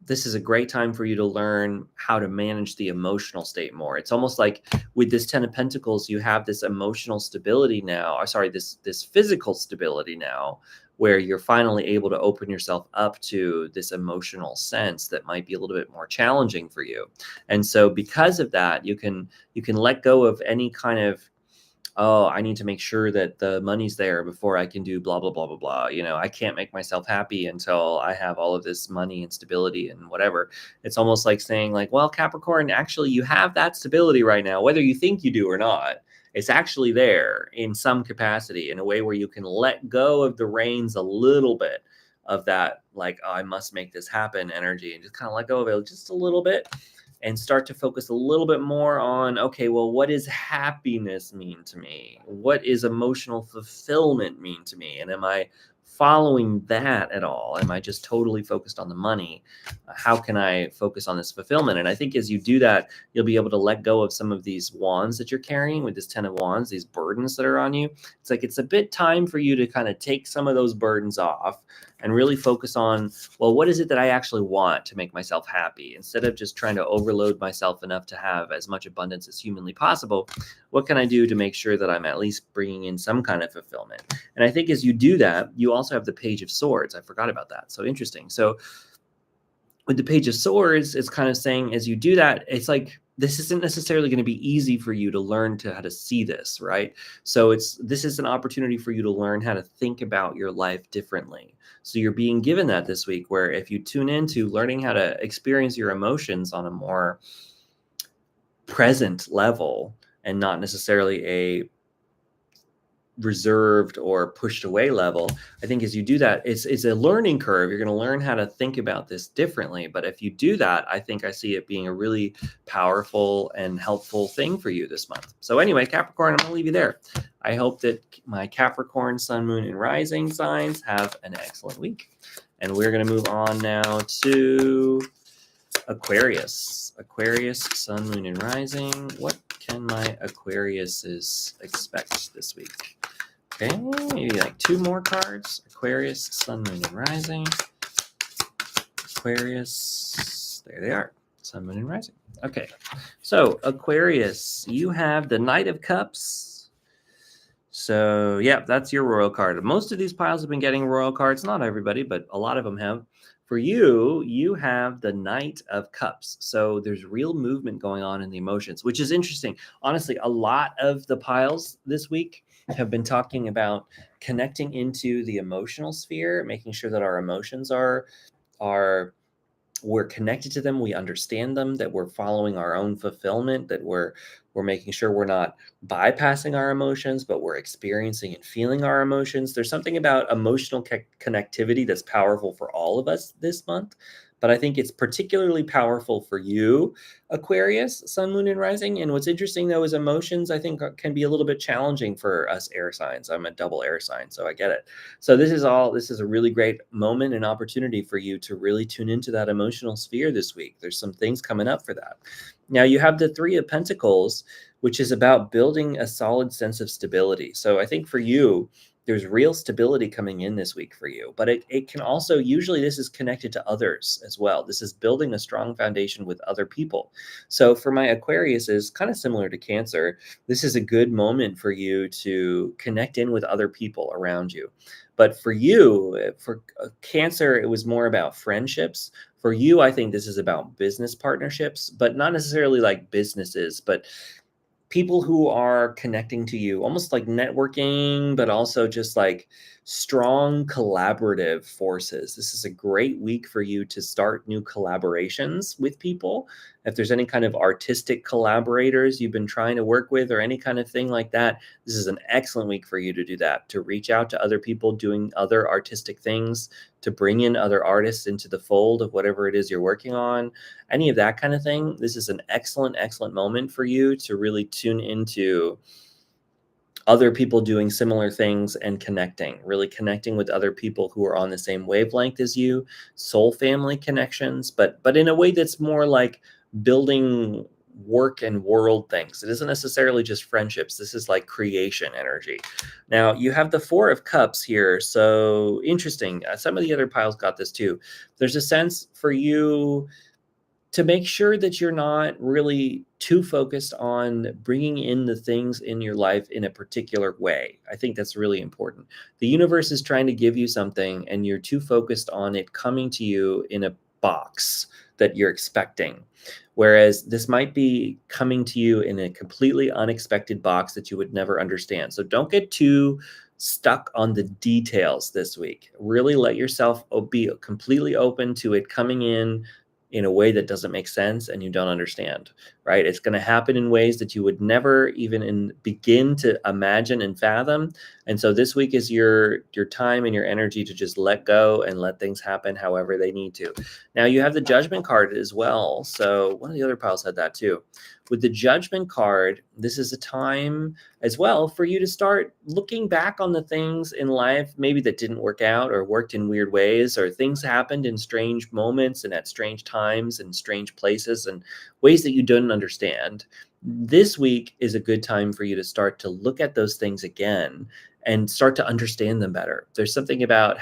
this is a great time for you to learn how to manage the emotional state more. It's almost like with this 10 of Pentacles, you have this emotional stability now, or sorry, this physical stability now, where you're finally able to open yourself up to this emotional sense that might be a little bit more challenging for you. And so because of that, you can let go of any kind of, oh, I need to make sure that the money's there before I can do blah, blah, blah, blah, blah. You know, I can't make myself happy until I have all of this money and stability and whatever. It's almost like saying like, well, Capricorn, actually you have that stability right now, whether you think you do or not. It's actually there in some capacity, in a way where you can let go of the reins a little bit of that, like, oh, I must make this happen energy, and just kind of let go of it just a little bit and start to focus a little bit more on, okay, well, what does happiness mean to me? What is emotional fulfillment mean to me? And am I following that at all? Am I just totally focused on the money? How can I focus on this fulfillment? And I think as you do that, you'll be able to let go of some of these wands that you're carrying with this 10 of Wands, these burdens that are on you. It's like, it's a bit time for you to kind of take some of those burdens off and really focus on, well, what is it that I actually want to make myself happy? Instead of just trying to overload myself enough to have as much abundance as humanly possible, what can I do to make sure that I'm at least bringing in some kind of fulfillment? And I think as you do that, you also have the Page of Swords. I forgot about that. So interesting. So with the Page of Swords, it's kind of saying, as you do that, it's like, this isn't necessarily going to be easy for you to learn how to see this, right? So this is an opportunity for you to learn how to think about your life differently. So you're being given that this week, where if you tune into learning how to experience your emotions on a more present level and not necessarily a reserved or pushed away level, I think as you do that, it's a learning curve. You're going to learn how to think about this differently. But if you do that, I think I see it being a really powerful and helpful thing for you this month. So anyway, Capricorn, I'm going to leave you there. I hope that my Capricorn, Sun, Moon, and Rising signs have an excellent week. And we're going to move on now to Aquarius. Aquarius, Sun, Moon, and Rising. What can my Aquariuses expect this week? Okay, maybe like two more cards. Aquarius, Sun, Moon, and Rising. Aquarius, there they are. Sun, Moon, and Rising. Okay, so Aquarius, you have the Knight of Cups. So, yeah, that's your royal card. Most of these piles have been getting royal cards. Not everybody, but a lot of them have. For you, you have the Knight of Cups. So there's real movement going on in the emotions, which is interesting. Honestly, a lot of the piles this week have been talking about connecting into the emotional sphere, making sure that our emotions are we're connected to them, we understand them, that we're following our own fulfillment, that we're making sure we're not bypassing our emotions, but we're experiencing and feeling our emotions. There's something about emotional connectivity that's powerful for all of us this month, but I think it's particularly powerful for you, Aquarius, Sun, Moon, and Rising. And what's interesting though is emotions, I think, can be a little bit challenging for us air signs. I'm a double air sign, so I get it. So this is a really great moment and opportunity for you to really tune into that emotional sphere this week. There's some things coming up for that. Now you have the Three of Pentacles, which is about building a solid sense of stability. So I think for you, there's real stability coming in this week for you, but it can also, usually this is connected to others as well. This is building a strong foundation with other people. So for my Aquarius is kind of similar to Cancer. This is a good moment for you to connect in with other people around you. But for you, for Cancer, it was more about friendships. For you, I think this is about business partnerships, but not necessarily like businesses, but people who are connecting to you, almost like networking, but also just like strong collaborative forces. This is a great week for you to start new collaborations with people. If there's any kind of artistic collaborators you've been trying to work with or any kind of thing like that, this is an excellent week for you to do that, to reach out to other people doing other artistic things, to bring in other artists into the fold of whatever it is you're working on, any of that kind of thing. This is an excellent, excellent moment for you to really tune into other people doing similar things and really connecting with other people who are on the same wavelength as you, soul family connections, but in a way that's more like building work and world things. It isn't necessarily just friendships. This is like creation energy. Now you have the Four of Cups here. So interesting. Some of the other piles got this too. There's a sense for you to make sure that you're not really too focused on bringing in the things in your life in a particular way. I think that's really important. The universe is trying to give you something and you're too focused on it coming to you in a box that you're expecting. Whereas this might be coming to you in a completely unexpected box that you would never understand. So don't get too stuck on the details this week. Really let yourself be completely open to it coming in a way that doesn't make sense and you don't understand, right? It's going to happen in ways that you would never even begin to imagine and fathom. And so this week is your time and your energy to just let go and let things happen however they need to. Now you have the Judgment card as well. So one of the other piles had that too. With the Judgment card, this is a time as well for you to start looking back on the things in life maybe that didn't work out or worked in weird ways, or things happened in strange moments and at strange times and strange places and ways that you didn't understand. This week is a good time for you to start to look at those things again and start to understand them better. There's something about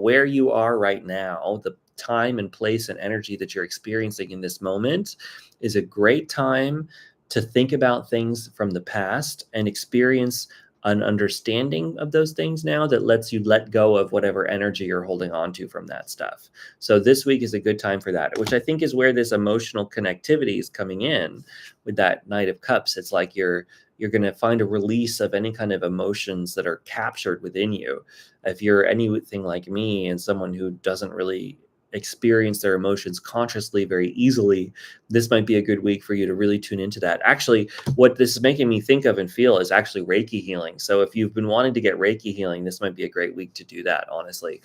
where you are right now, the time and place and energy that you're experiencing in this moment is a great time to think about things from the past and experience an understanding of those things now that lets you let go of whatever energy you're holding on to from that stuff. So this week is a good time for that, which I think is where this emotional connectivity is coming in with that Knight of Cups. It's like you're going to find a release of any kind of emotions that are captured within you. If you're anything like me and someone who doesn't really experience their emotions consciously very easily, this might be a good week for you to really tune into that. Actually, what this is making me think of and feel is actually Reiki healing. So if you've been wanting to get Reiki healing, this might be a great week to do that, honestly.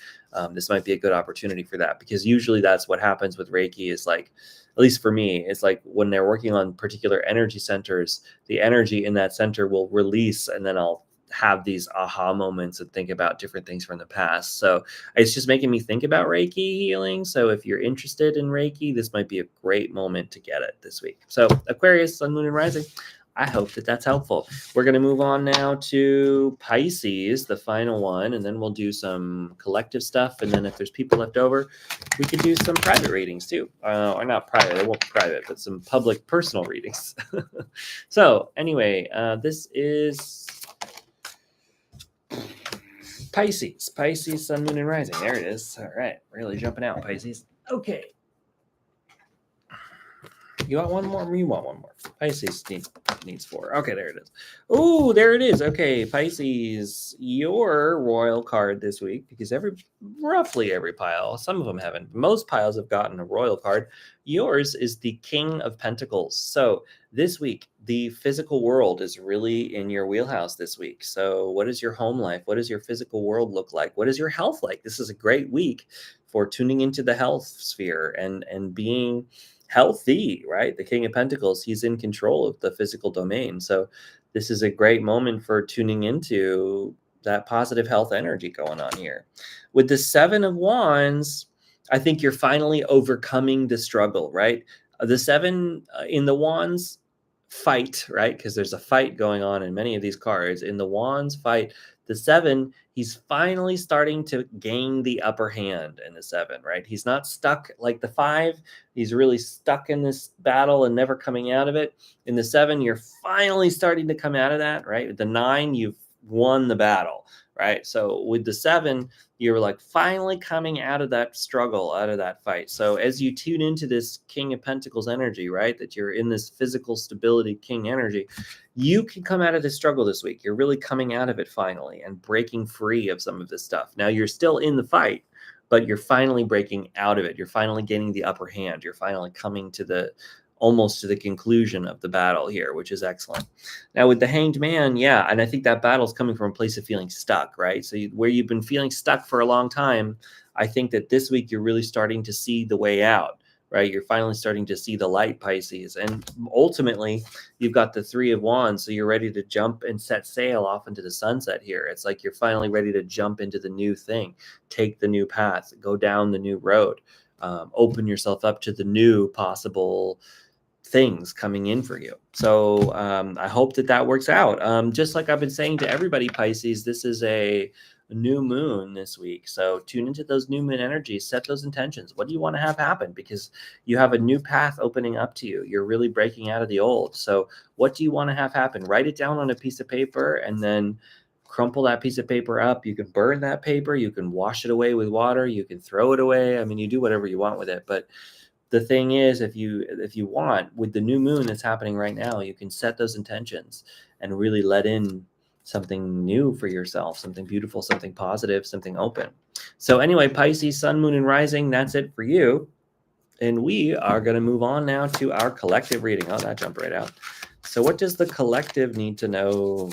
This might be a good opportunity for that, because usually that's what happens with Reiki is like, at least for me, it's like when they're working on particular energy centers, the energy in that center will release, and then I'll have these aha moments and think about different things from the past. So it's just making me think about Reiki healing. So if you're interested in Reiki, this might be a great moment to get it this week. So Aquarius, Sun, Moon, and Rising, I hope that that's helpful. We're going to move on now to Pisces, the final one, and then we'll do some collective stuff. And then if there's people left over, we could do some private readings too. Or not private, they won't be private, but some public personal readings. So anyway, this is Pisces, Pisces, Sun, Moon, and Rising. There it is. All right, really jumping out, Pisces. Okay. You want one more? You want one more? Pisces needs 4. Okay, there it is. Oh, there it is. Okay, Pisces, your royal card this week, because roughly every pile, some of them haven't. Most piles have gotten a royal card. Yours is the King of Pentacles. So this week, the physical world is really in your wheelhouse this week. So what is your home life? What does your physical world look like? What is your health like? This is a great week for tuning into the health sphere and being healthy, right? The King of Pentacles, he's in control of the physical domain. So this is a great moment for tuning into that positive health energy going on here. With the 7 of Wands, I think you're finally overcoming the struggle, right? The 7 in the Wands fight, right? Because there's a fight going on in many of these cards. In the Wands fight, the 7, he's finally starting to gain the upper hand in the 7, right? He's not stuck like the 5. He's really stuck in this battle and never coming out of it. In the 7, you're finally starting to come out of that, right? With the 9, you've won the battle, right? So with the 7, you're like finally coming out of that struggle, out of that fight. So as you tune into this King of Pentacles energy, right, that you're in this physical stability King energy, you can come out of this struggle this week. You're really coming out of it finally and breaking free of some of this stuff. Now you're still in the fight, but you're finally breaking out of it. You're finally getting the upper hand. You're finally coming to almost to the conclusion of the battle here, which is excellent. Now with the Hanged Man, yeah, and I think that battle's coming from a place of feeling stuck, right? So where you've been feeling stuck for a long time, I think that this week you're really starting to see the way out, right? You're finally starting to see the light, Pisces. And ultimately, you've got the 3 of Wands, so you're ready to jump and set sail off into the sunset here. It's like you're finally ready to jump into the new thing, take the new path, go down the new road, open yourself up to the new possible things coming in for you. So I hope that works out. Just like I've been saying to everybody, Pisces, this is a new moon this week. So tune into those new moon energies, set those intentions. What do you want to have happen? Because you have a new path opening up to you. You're really breaking out of the old. So what do you want to have happen? Write it down on a piece of paper and then crumple that piece of paper up. You can burn that paper. You can wash it away with water. You can throw it away. I mean, you do whatever you want with it, but the thing is, if you want, with the new moon that's happening right now, you can set those intentions and really let in something new for yourself, something beautiful, something positive, something open. So anyway, Pisces, Sun, Moon, and Rising, that's it for you. And we are going to move on now to our collective reading. Oh, that jumped right out. So what does the collective need to know?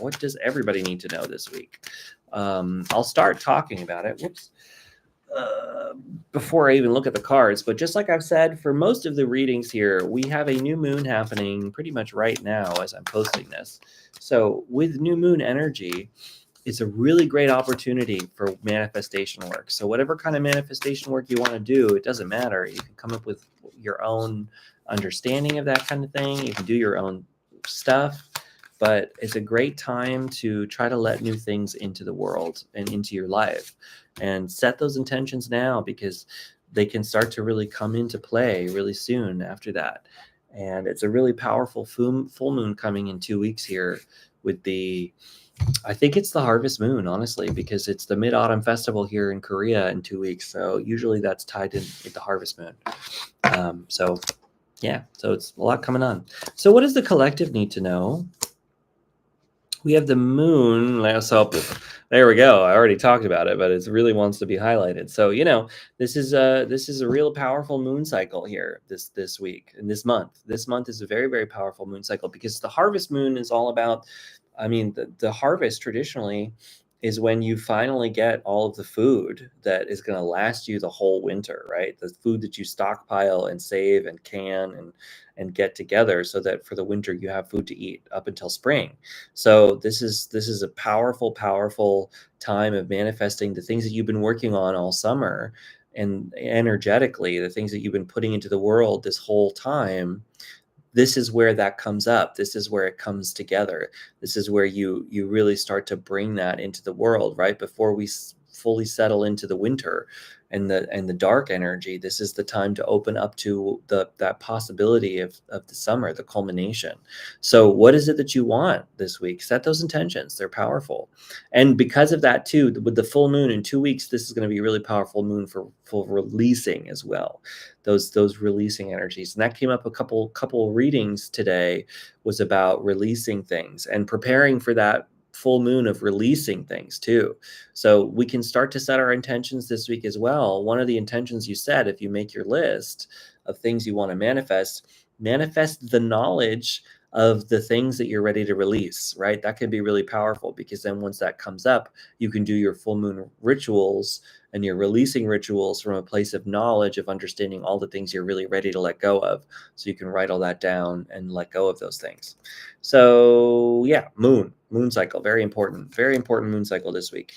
What does everybody need to know this week? I'll start talking about it. Whoops. Before I even look at the cards, but just like I've said, for most of the readings here, we have a new moon happening pretty much right now as I'm posting this. So with new moon energy, it's a really great opportunity for manifestation work. So whatever kind of manifestation work you want to do, it doesn't matter. You can come up with your own understanding of that kind of thing. You can do your own stuff, but it's a great time to try to let new things into the world and into your life. And set those intentions now, because they can start to really come into play really soon after that. And it's a really powerful full moon coming in 2 weeks here with I think it's the harvest moon, honestly, because it's the Mid-Autumn Festival here in Korea in 2 weeks. So usually that's tied in with the harvest moon. So it's a lot coming on. So what does the collective need to know? We have the moon. So there we go. I already talked about it, but it really wants to be highlighted. So, this is a real powerful moon cycle here this week and this month. This month is a very, very powerful moon cycle, because the harvest moon is all about, the harvest traditionally is when you finally get all of the food that is going to last you the whole winter, right? The food that you stockpile and save and can and get together so that for the winter you have food to eat up until spring. So this is a powerful, powerful time of manifesting the things that you've been working on all summer, and energetically, the things that you've been putting into the world this whole time. This is where that comes up. This is where it comes together. This is where you really start to bring that into the world, right? Before we fully settle into the winter and the dark energy, this is the time to open up to that possibility of the summer, the culmination. So what is it that you want this week? Set those intentions. They're powerful. And because of that too, with the full moon in 2 weeks, this is going to be a really powerful moon for releasing as well. Those releasing energies. And that came up a couple readings today, was about releasing things and preparing for that full moon of releasing things too. So we can start to set our intentions this week as well. One of the intentions you set, if you make your list of things you want to manifest the knowledge of the things that you're ready to release, right? That can be really powerful, because then once that comes up, you can do your full moon rituals and your releasing rituals from a place of knowledge, of understanding all the things you're really ready to let go of. So you can write all that down and let go of those things. So yeah, moon cycle, very important moon cycle this week.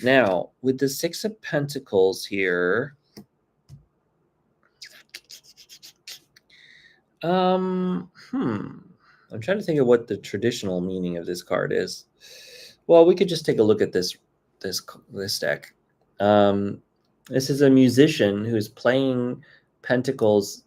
Now, with the Six of Pentacles here, I'm trying to think of what the traditional meaning of this card is. Well, we could just take a look at this deck. This is a musician who's playing pentacles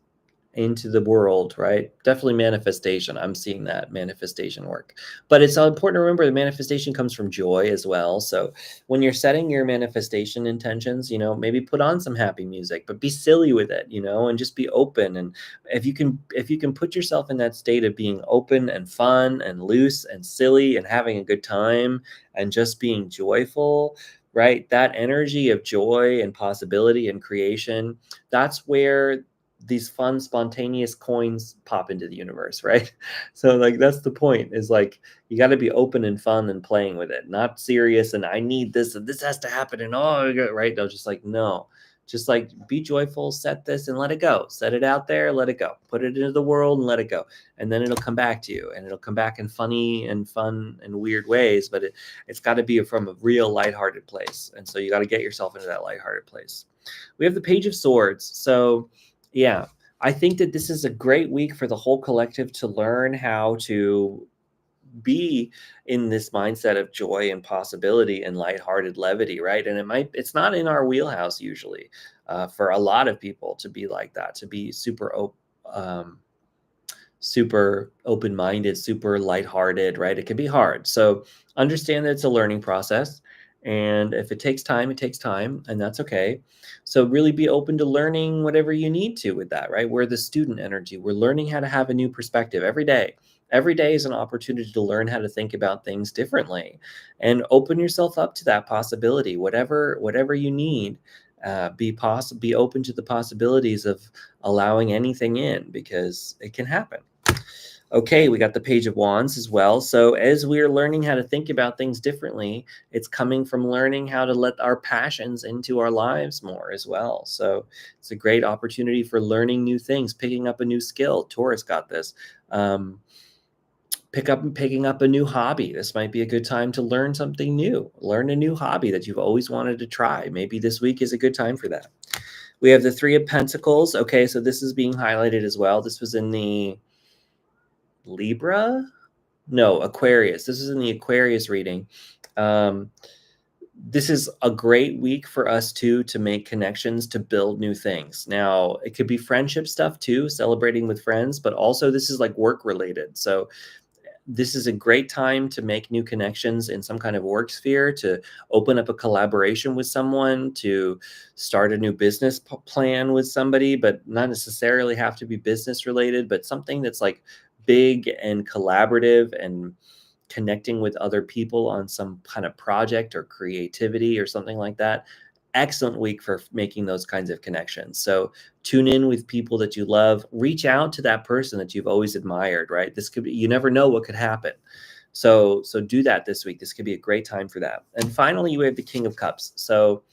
into the world, right? Definitely manifestation. I'm seeing that manifestation work. But it's important to remember the manifestation comes from joy as well. So when you're setting your manifestation intentions, maybe put on some happy music, but be silly with it, and just be open. And if you can put yourself in that state of being open and fun and loose and silly and having a good time and just being joyful, right? That energy of joy and possibility and creation, that's where these fun, spontaneous coins pop into the universe, right? So like, that's the point, is like, you got to be open and fun and playing with it, not serious. And I need this and this has to happen. And right. No, just like be joyful, set this and let it go. Set it out there, let it go. Put it into the world and let it go. And then it'll come back to you, and it'll come back in funny and fun and weird ways. But it's got to be from a real lighthearted place. And so you got to get yourself into that lighthearted place. We have the Page of Swords. So yeah, I think that this is a great week for the whole collective to learn how to be in this mindset of joy and possibility and lighthearted levity, right? And it's not in our wheelhouse usually, for a lot of people to be like that, to be super open-minded, super lighthearted, right? It can be hard. So understand that it's a learning process. And if it takes time, it takes time, and that's okay. So really be open to learning whatever you need to with that, right? We're the student energy. We're learning how to have a new perspective every day. Every day is an opportunity to learn how to think about things differently, and open yourself up to that possibility, whatever you need. Be open to the possibilities of allowing anything in, because it can happen. Okay, we got the Page of Wands as well. So as we're learning how to think about things differently, it's coming from learning how to let our passions into our lives more as well. So it's a great opportunity for learning new things, picking up a new skill. Taurus got this. Picking up a new hobby. This might be a good time to learn something new. Learn a new hobby that you've always wanted to try. Maybe this week is a good time for that. We have the Three of Pentacles. Okay, so this is being highlighted as well. This was in the Aquarius. This is in the Aquarius reading. This is a great week for us to make connections, to build new things. Now, it could be friendship stuff too, celebrating with friends, but also this is like work related. So this is a great time to make new connections in some kind of work sphere, to open up a collaboration with someone, to start a new business plan with somebody, but not necessarily have to be business related, but something that's like big and collaborative and connecting with other people on some kind of project or creativity or something like that. Excellent week for making those kinds of connections. So tune in with people that you love, reach out to that person that you've always admired, right? This could be, you never know what could happen. So do that this week. This could be a great time for that. And finally, you have the King of Cups. So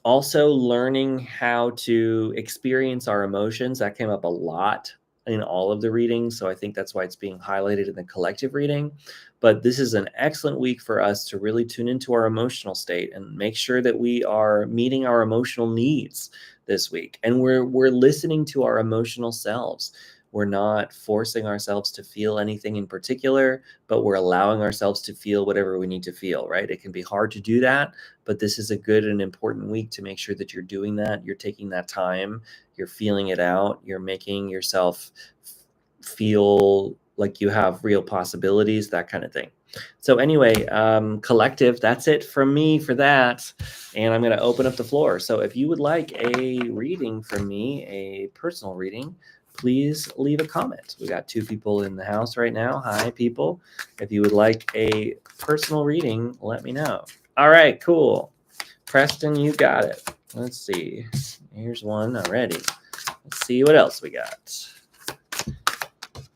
also learning how to experience our emotions. That came up a lot in all of the readings. So I think that's why it's being highlighted in the collective reading. But this is an excellent week for us to really tune into our emotional state and make sure that we are meeting our emotional needs this week. And we're listening to our emotional selves. We're not forcing ourselves to feel anything in particular, but we're allowing ourselves to feel whatever we need to feel, right? It can be hard to do that, but this is a good and important week to make sure that you're doing that. You're taking that time, you're feeling it out, you're making yourself feel like you have real possibilities, that kind of thing. So anyway, collective, that's it from me for that. And I'm going to open up the floor. So if you would like a reading from me, a personal reading, please leave a comment. We got 2 people in the house right now. Hi, people. If you would like a personal reading, let me know. All right, cool. Preston, you got it. Let's see. Here's one already. Let's see what else we got.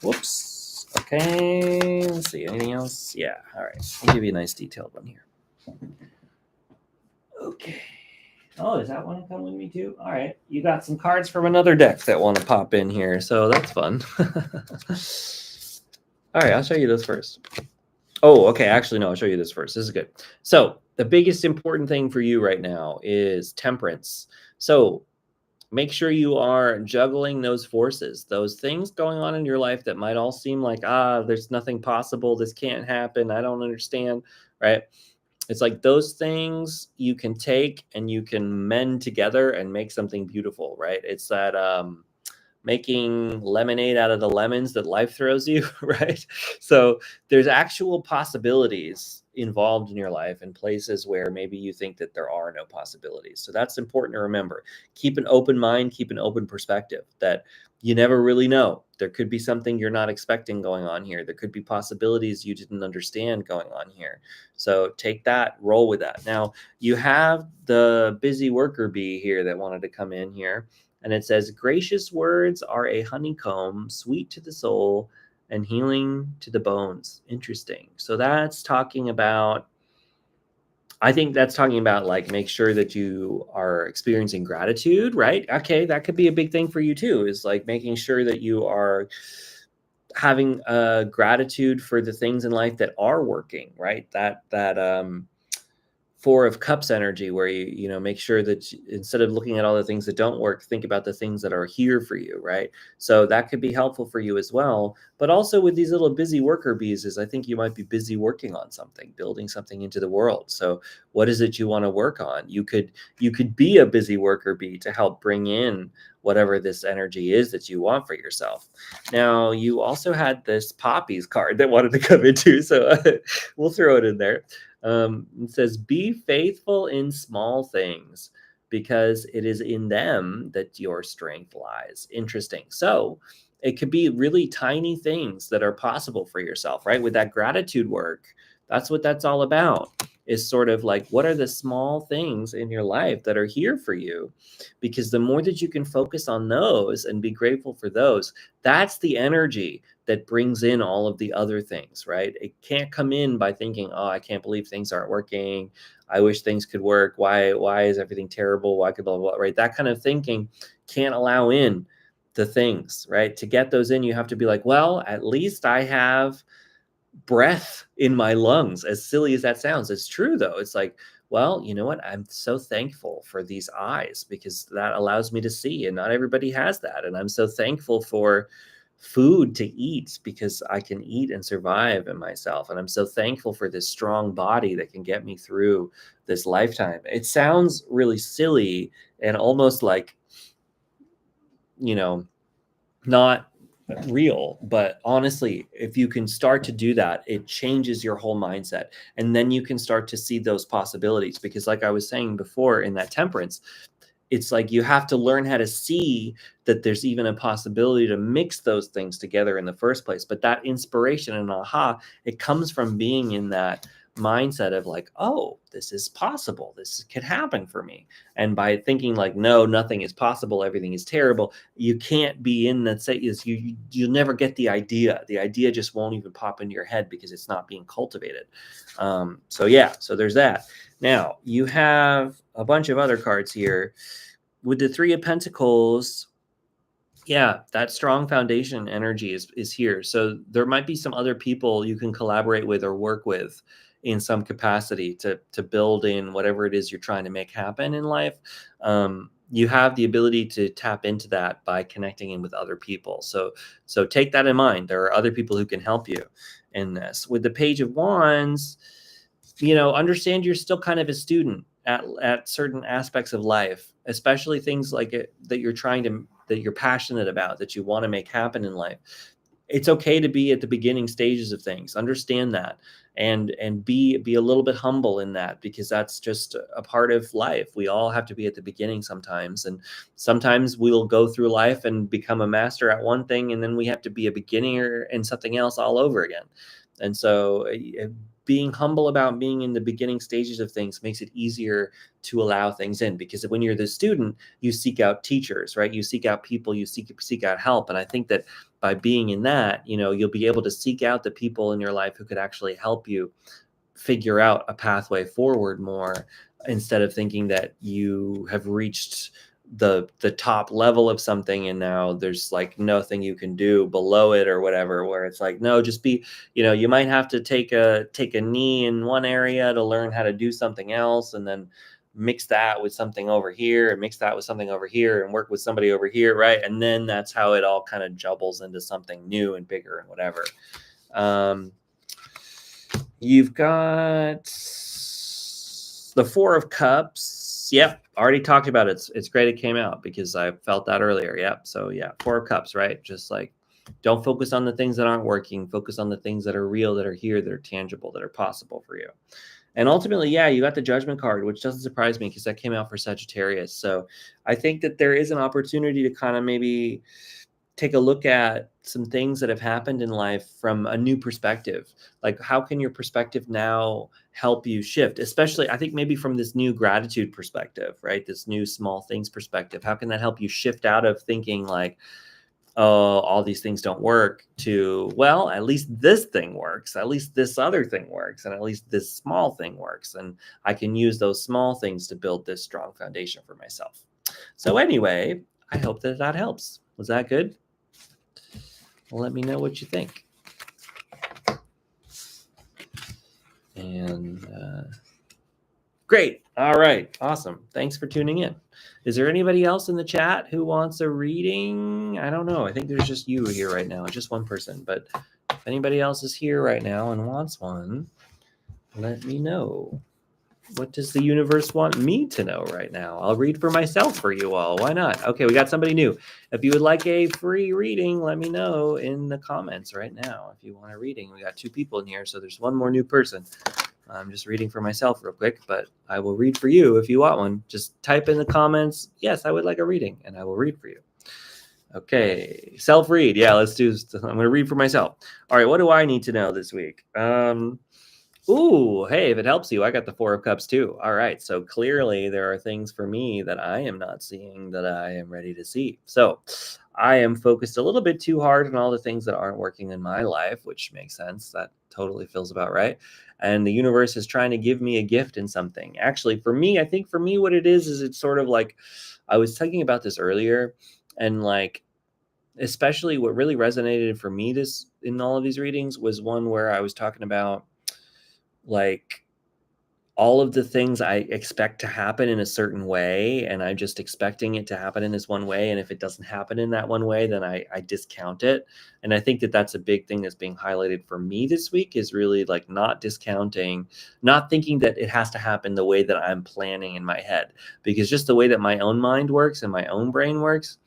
Whoops. Okay, let's see. Anything else? Yeah, all right. I'll give you a nice detailed one here. Okay. Oh, is that one come with me too? All right. You got some cards from another deck that want to pop in here, so that's fun. All right, I'll show you this first. Oh, okay. Actually, no, I'll show you this first. This is good. So the biggest important thing for you right now is temperance. So make sure you are juggling those forces, those things going on in your life that might all seem like, there's nothing possible. This can't happen. I don't understand, right? It's like those things you can take and you can mend together and make something beautiful, right? It's that making lemonade out of the lemons that life throws you, right? So there's actual possibilities involved in your life in places where maybe you think that there are no possibilities. So that's important to remember. Keep an open mind, keep an open perspective that you never really know. There could be something you're not expecting going on here. There could be possibilities you didn't understand going on here. So take that, roll with that. Now, you have the busy worker bee here that wanted to come in here. And it says, gracious words are a honeycomb, sweet to the soul and healing to the bones. Interesting. So that's talking about, I think that's talking about like, make sure that you are experiencing gratitude, right? Okay, that could be a big thing for you too, is like making sure that you are having gratitude for the things in life that are working, right? That 4 of Cups energy, where you make sure that instead of looking at all the things that don't work, think about the things that are here for you, right? So that could be helpful for you as well. But also with these little busy worker bees is I think you might be busy working on something, building something into the world. So what is it you want to work on? You could be a busy worker bee to help bring in whatever this energy is that you want for yourself. Now, you also had this poppies card that wanted to come into, so we'll throw it in there. It says, be faithful in small things because it is in them that your strength lies. Interesting. So it could be really tiny things that are possible for yourself, right? With that gratitude work, that's what that's all about, is sort of like, what are the small things in your life that are here for you? Because the more that you can focus on those and be grateful for those, that's the energy that brings in all of the other things, right? It can't come in by thinking, oh, I can't believe things aren't working. I wish things could work. Why is everything terrible? Why could blah, blah, blah, right? That kind of thinking can't allow in the things, right? To get those in, you have to be like, well, at least I have breath in my lungs. As silly as that sounds, it's true though. It's like, well, you know what? I'm so thankful for these eyes because that allows me to see, and not everybody has that. And I'm so thankful for food to eat because I can eat and survive in myself. And I'm so thankful for this strong body that can get me through this lifetime. It sounds really silly and almost like, not real, but honestly, if you can start to do that, it changes your whole mindset. And then you can start to see those possibilities, because like I was saying before in that temperance, it's like you have to learn how to see that there's even a possibility to mix those things together in the first place. But that inspiration and aha, it comes from being in that mindset of like, oh, this is possible. This could happen for me. And by thinking like, no, nothing is possible, everything is terrible, you can't be in that state. You'll never get the idea. The idea just won't even pop into your head because it's not being cultivated. So there's that. Now, you have a bunch of other cards here. With the 3 of Pentacles, yeah, that strong foundation energy is here. So there might be some other people you can collaborate with or work with in some capacity to build in whatever it is you're trying to make happen in life. you have the ability to tap into that by connecting in with other people. So take that in mind. There are other people who can help you in this. With the Page of Wands, understand you're still kind of a student at certain aspects of life, especially things like that you're passionate about, that you want to make happen in life. It's okay to be at the beginning stages of things. Understand that, and be a little bit humble in that, because that's just a part of life. We all have to be at the beginning sometimes, and sometimes we'll go through life and become a master at one thing, and then we have to be a beginner in something else all over again. And so being humble about being in the beginning stages of things makes it easier to allow things in, because when you're the student, you seek out teachers, right? You seek out people, you seek out help. And I think that by being in that, you'll be able to seek out the people in your life who could actually help you figure out a pathway forward more, instead of thinking that you have reached the top level of something and now there's like nothing you can do below it or whatever, where it's like, no, just be, you might have to take a knee in one area to learn how to do something else, and then mix that with something over here and mix that with something over here and work with somebody over here, right? And then that's how it all kind of jumbles into something new and bigger and whatever. You've got the Four of Cups. Yep, already talked about it. It's great it came out, because I felt that earlier. Yep. So yeah, Four of Cups, right? Just like, don't focus on the things that aren't working. Focus on the things that are real, that are here, that are tangible, that are possible for you. And ultimately, yeah, you got the Judgment card, which doesn't surprise me, because that came out for Sagittarius. So I think that there is an opportunity to kind of maybe take a look at some things that have happened in life from a new perspective. Like, how can your perspective now help you shift? Especially, I think maybe from this new gratitude perspective, right? This new small things perspective. How can that help you shift out of thinking like, oh, all these things don't work, to, well, at least this thing works. At least this other thing works. And at least this small thing works. And I can use those small things to build this strong foundation for myself. So anyway, I hope that that helps. Was that good? Let me know what you think. And great. All right. Awesome. Thanks for tuning in. Is there anybody else in the chat who wants a reading? I don't know. I think there's just you here right now. Just one person. But if anybody else is here right now and wants one, let me know. What does the universe want me to know right now? I'll read for myself for you all. Why not? Okay, we got somebody new. If you would like a free reading, let me know in the comments right now. If you want a reading, we got 2 people in here, so there's one more new person. I'm just reading for myself real quick, but I will read for you if you want one. Just type in the comments, yes, I would like a reading, and I will read for you. Okay, self-read. Yeah, let's do. I'm going to read for myself. All right, what do I need to know this week? Ooh, hey, if it helps you, I got the Four of Cups too. All right, so clearly there are things for me that I am not seeing that I am ready to see. So I am focused a little bit too hard on all the things that aren't working in my life, which makes sense. That totally feels about right. And the universe is trying to give me a gift in something. Actually, for me, I think for me what it is it's sort of like, I was thinking about this earlier, and like, especially what really resonated for me in all of these readings was one where I was talking about like all of the things I expect to happen in a certain way, and I'm just expecting it to happen in this one way. And if it doesn't happen in that one way, then I discount it. And I think that that's a big thing that's being highlighted for me this week, is really like not discounting, not thinking that it has to happen the way that I'm planning in my head, because just the way that my own mind works and my own brain works,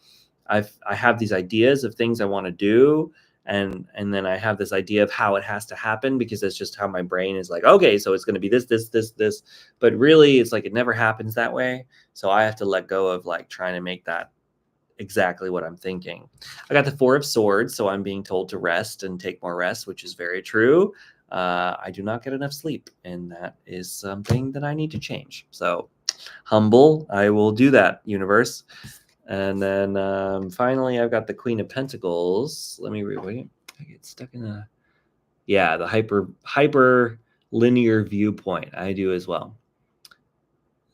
I have these ideas of things I want to do. And then I have this idea of how it has to happen, because that's just how my brain is like, okay, so it's going to be this. But really, it's like it never happens that way. So I have to let go of like trying to make that exactly what I'm thinking. I got the Four of Swords, so I'm being told to rest and take more rest, which is very true. I do not get enough sleep, and that is something that I need to change. So humble, I will do that, universe. And then finally, I've got the Queen of Pentacles. Let me read. I get stuck in the hyper linear viewpoint. I do as well.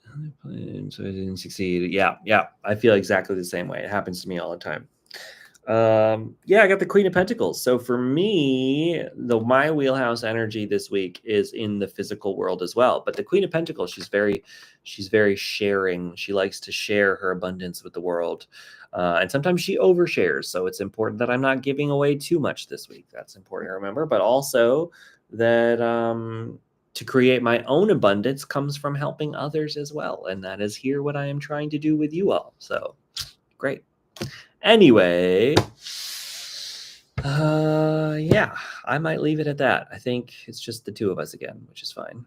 So I didn't succeed. Yeah. I feel exactly the same way. It happens to me all the time. Yeah, I got the Queen of Pentacles. So for me, my wheelhouse energy this week is in the physical world as well. But the Queen of Pentacles, she's very sharing. She likes to share her abundance with the world. And sometimes she overshares. So it's important that I'm not giving away too much this week. That's important to remember. But also that to create my own abundance comes from helping others as well. And that is here what I am trying to do with you all. So great. Anyway, yeah, I might leave it at that. I think it's just the two of us again, which is fine.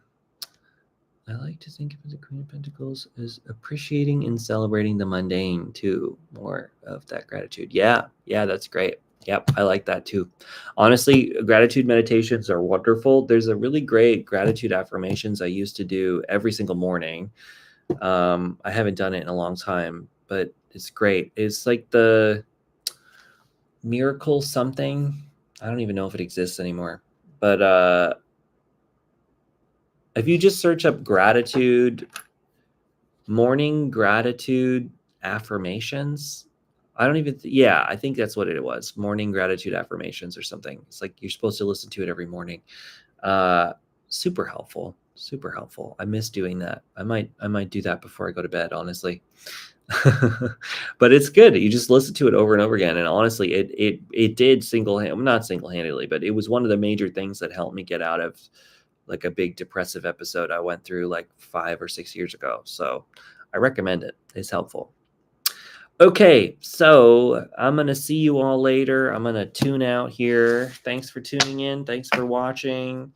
I like to think of the Queen of Pentacles as appreciating and celebrating the mundane too. More of that gratitude. Yeah, that's great. Yep, I like that too. Honestly, gratitude meditations are wonderful. There's a really great gratitude affirmations I used to do every single morning. I haven't done it in a long time, but it's great. It's like the miracle something. I don't even know if it exists anymore. But if you just search up morning gratitude affirmations, I think that's what it was. Morning gratitude affirmations or something. It's like you're supposed to listen to it every morning. Super helpful. Super helpful. I miss doing that. I might do that before I go to bed, honestly. But it's good. You just listen to it over and over again. And honestly, it did not single-handedly, but it was one of the major things that helped me get out of like a big depressive episode I went through like 5 or 6 years ago. So I recommend it. It's helpful. Okay, so I'm going to see you all later. I'm going to tune out here. Thanks for tuning in. Thanks for watching.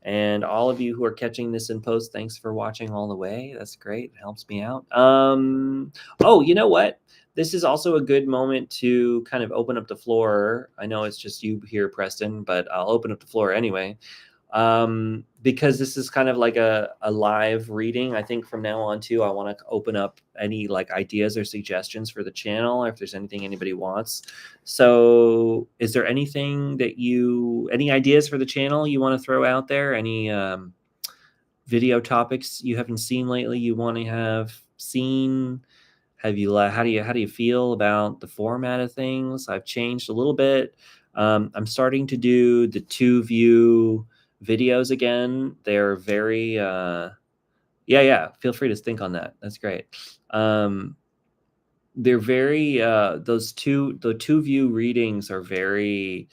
And all of you who are catching this in post, thanks for watching all the way. That's great. It helps me out. Oh, you know what? This is also a good moment to kind of open up the floor. I know it's just you here, Preston, but I'll open up the floor anyway. Because this is kind of like a live reading. I think from now on too, I want to open up any like ideas or suggestions for the channel, or if there's anything anybody wants. So is there anything any ideas for the channel you want to throw out there? Any video topics you haven't seen lately you want to have seen? How do you feel about the format of things? I've changed a little bit. I'm starting to do the 2-view videos again. They're very feel free to think on that. That's great. They're very the 2-view readings are very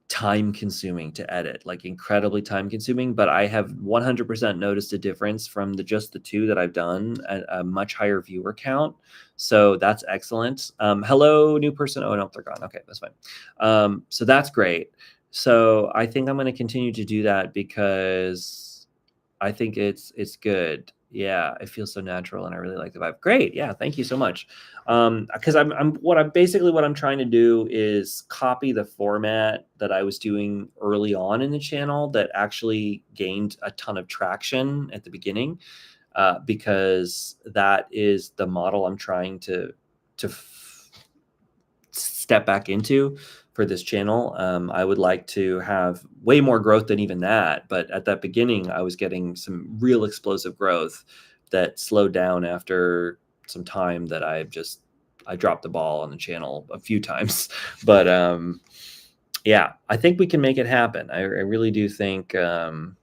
time consuming to edit, like incredibly time consuming, but I have 100% noticed a difference from just the 2 that I've done, a much higher viewer count. So that's excellent. Hello, new person. Oh no, they're gone. Okay, that's fine. So that's great. So I think I'm going to continue to do that because I think it's good. Yeah, it feels so natural and I really like the vibe. Great. Yeah, thank you so much. Because what I'm trying to do is copy the format that I was doing early on in the channel that actually gained a ton of traction at the beginning, because that is the model I'm trying to step back into for this channel. I would like to have way more growth than even that. But at that beginning, I was getting some real explosive growth that slowed down after some time that I dropped the ball on the channel a few times. But yeah, I think we can make it happen. I really do think that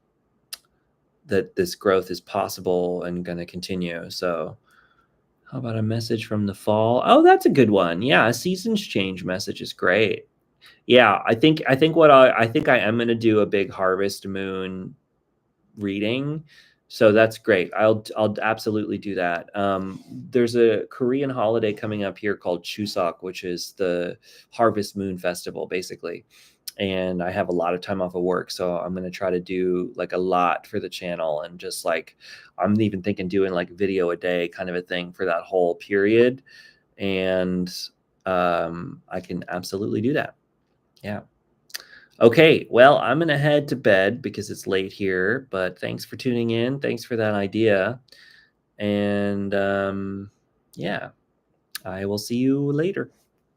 this growth is possible and going to continue. So how about a message from the fall? Oh, that's a good one. Yeah, a seasons change message is great. Yeah, I think I am going to do a big harvest moon reading. So that's great. I'll absolutely do that. There's a Korean holiday coming up here called Chuseok, which is the harvest moon festival, basically. And I have a lot of time off of work, so I'm going to try to do like a lot for the channel, and just like I'm even thinking doing like video a day kind of a thing for that whole period. And I can absolutely do that. Yeah. Okay, well, I'm going to head to bed because it's late here, but thanks for tuning in. Thanks for that idea. And yeah, I will see you later.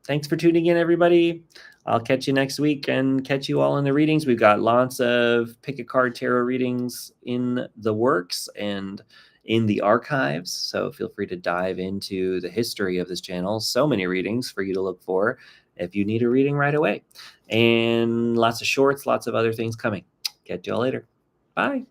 Thanks for tuning in, everybody. I'll catch you next week and catch you all in the readings. We've got lots of pick a card tarot readings in the works. And in the archives, so feel free to dive into the history of this channel. So many readings for you to look for if you need a reading right away. And lots of shorts, lots of other things coming. Catch y'all later. Bye.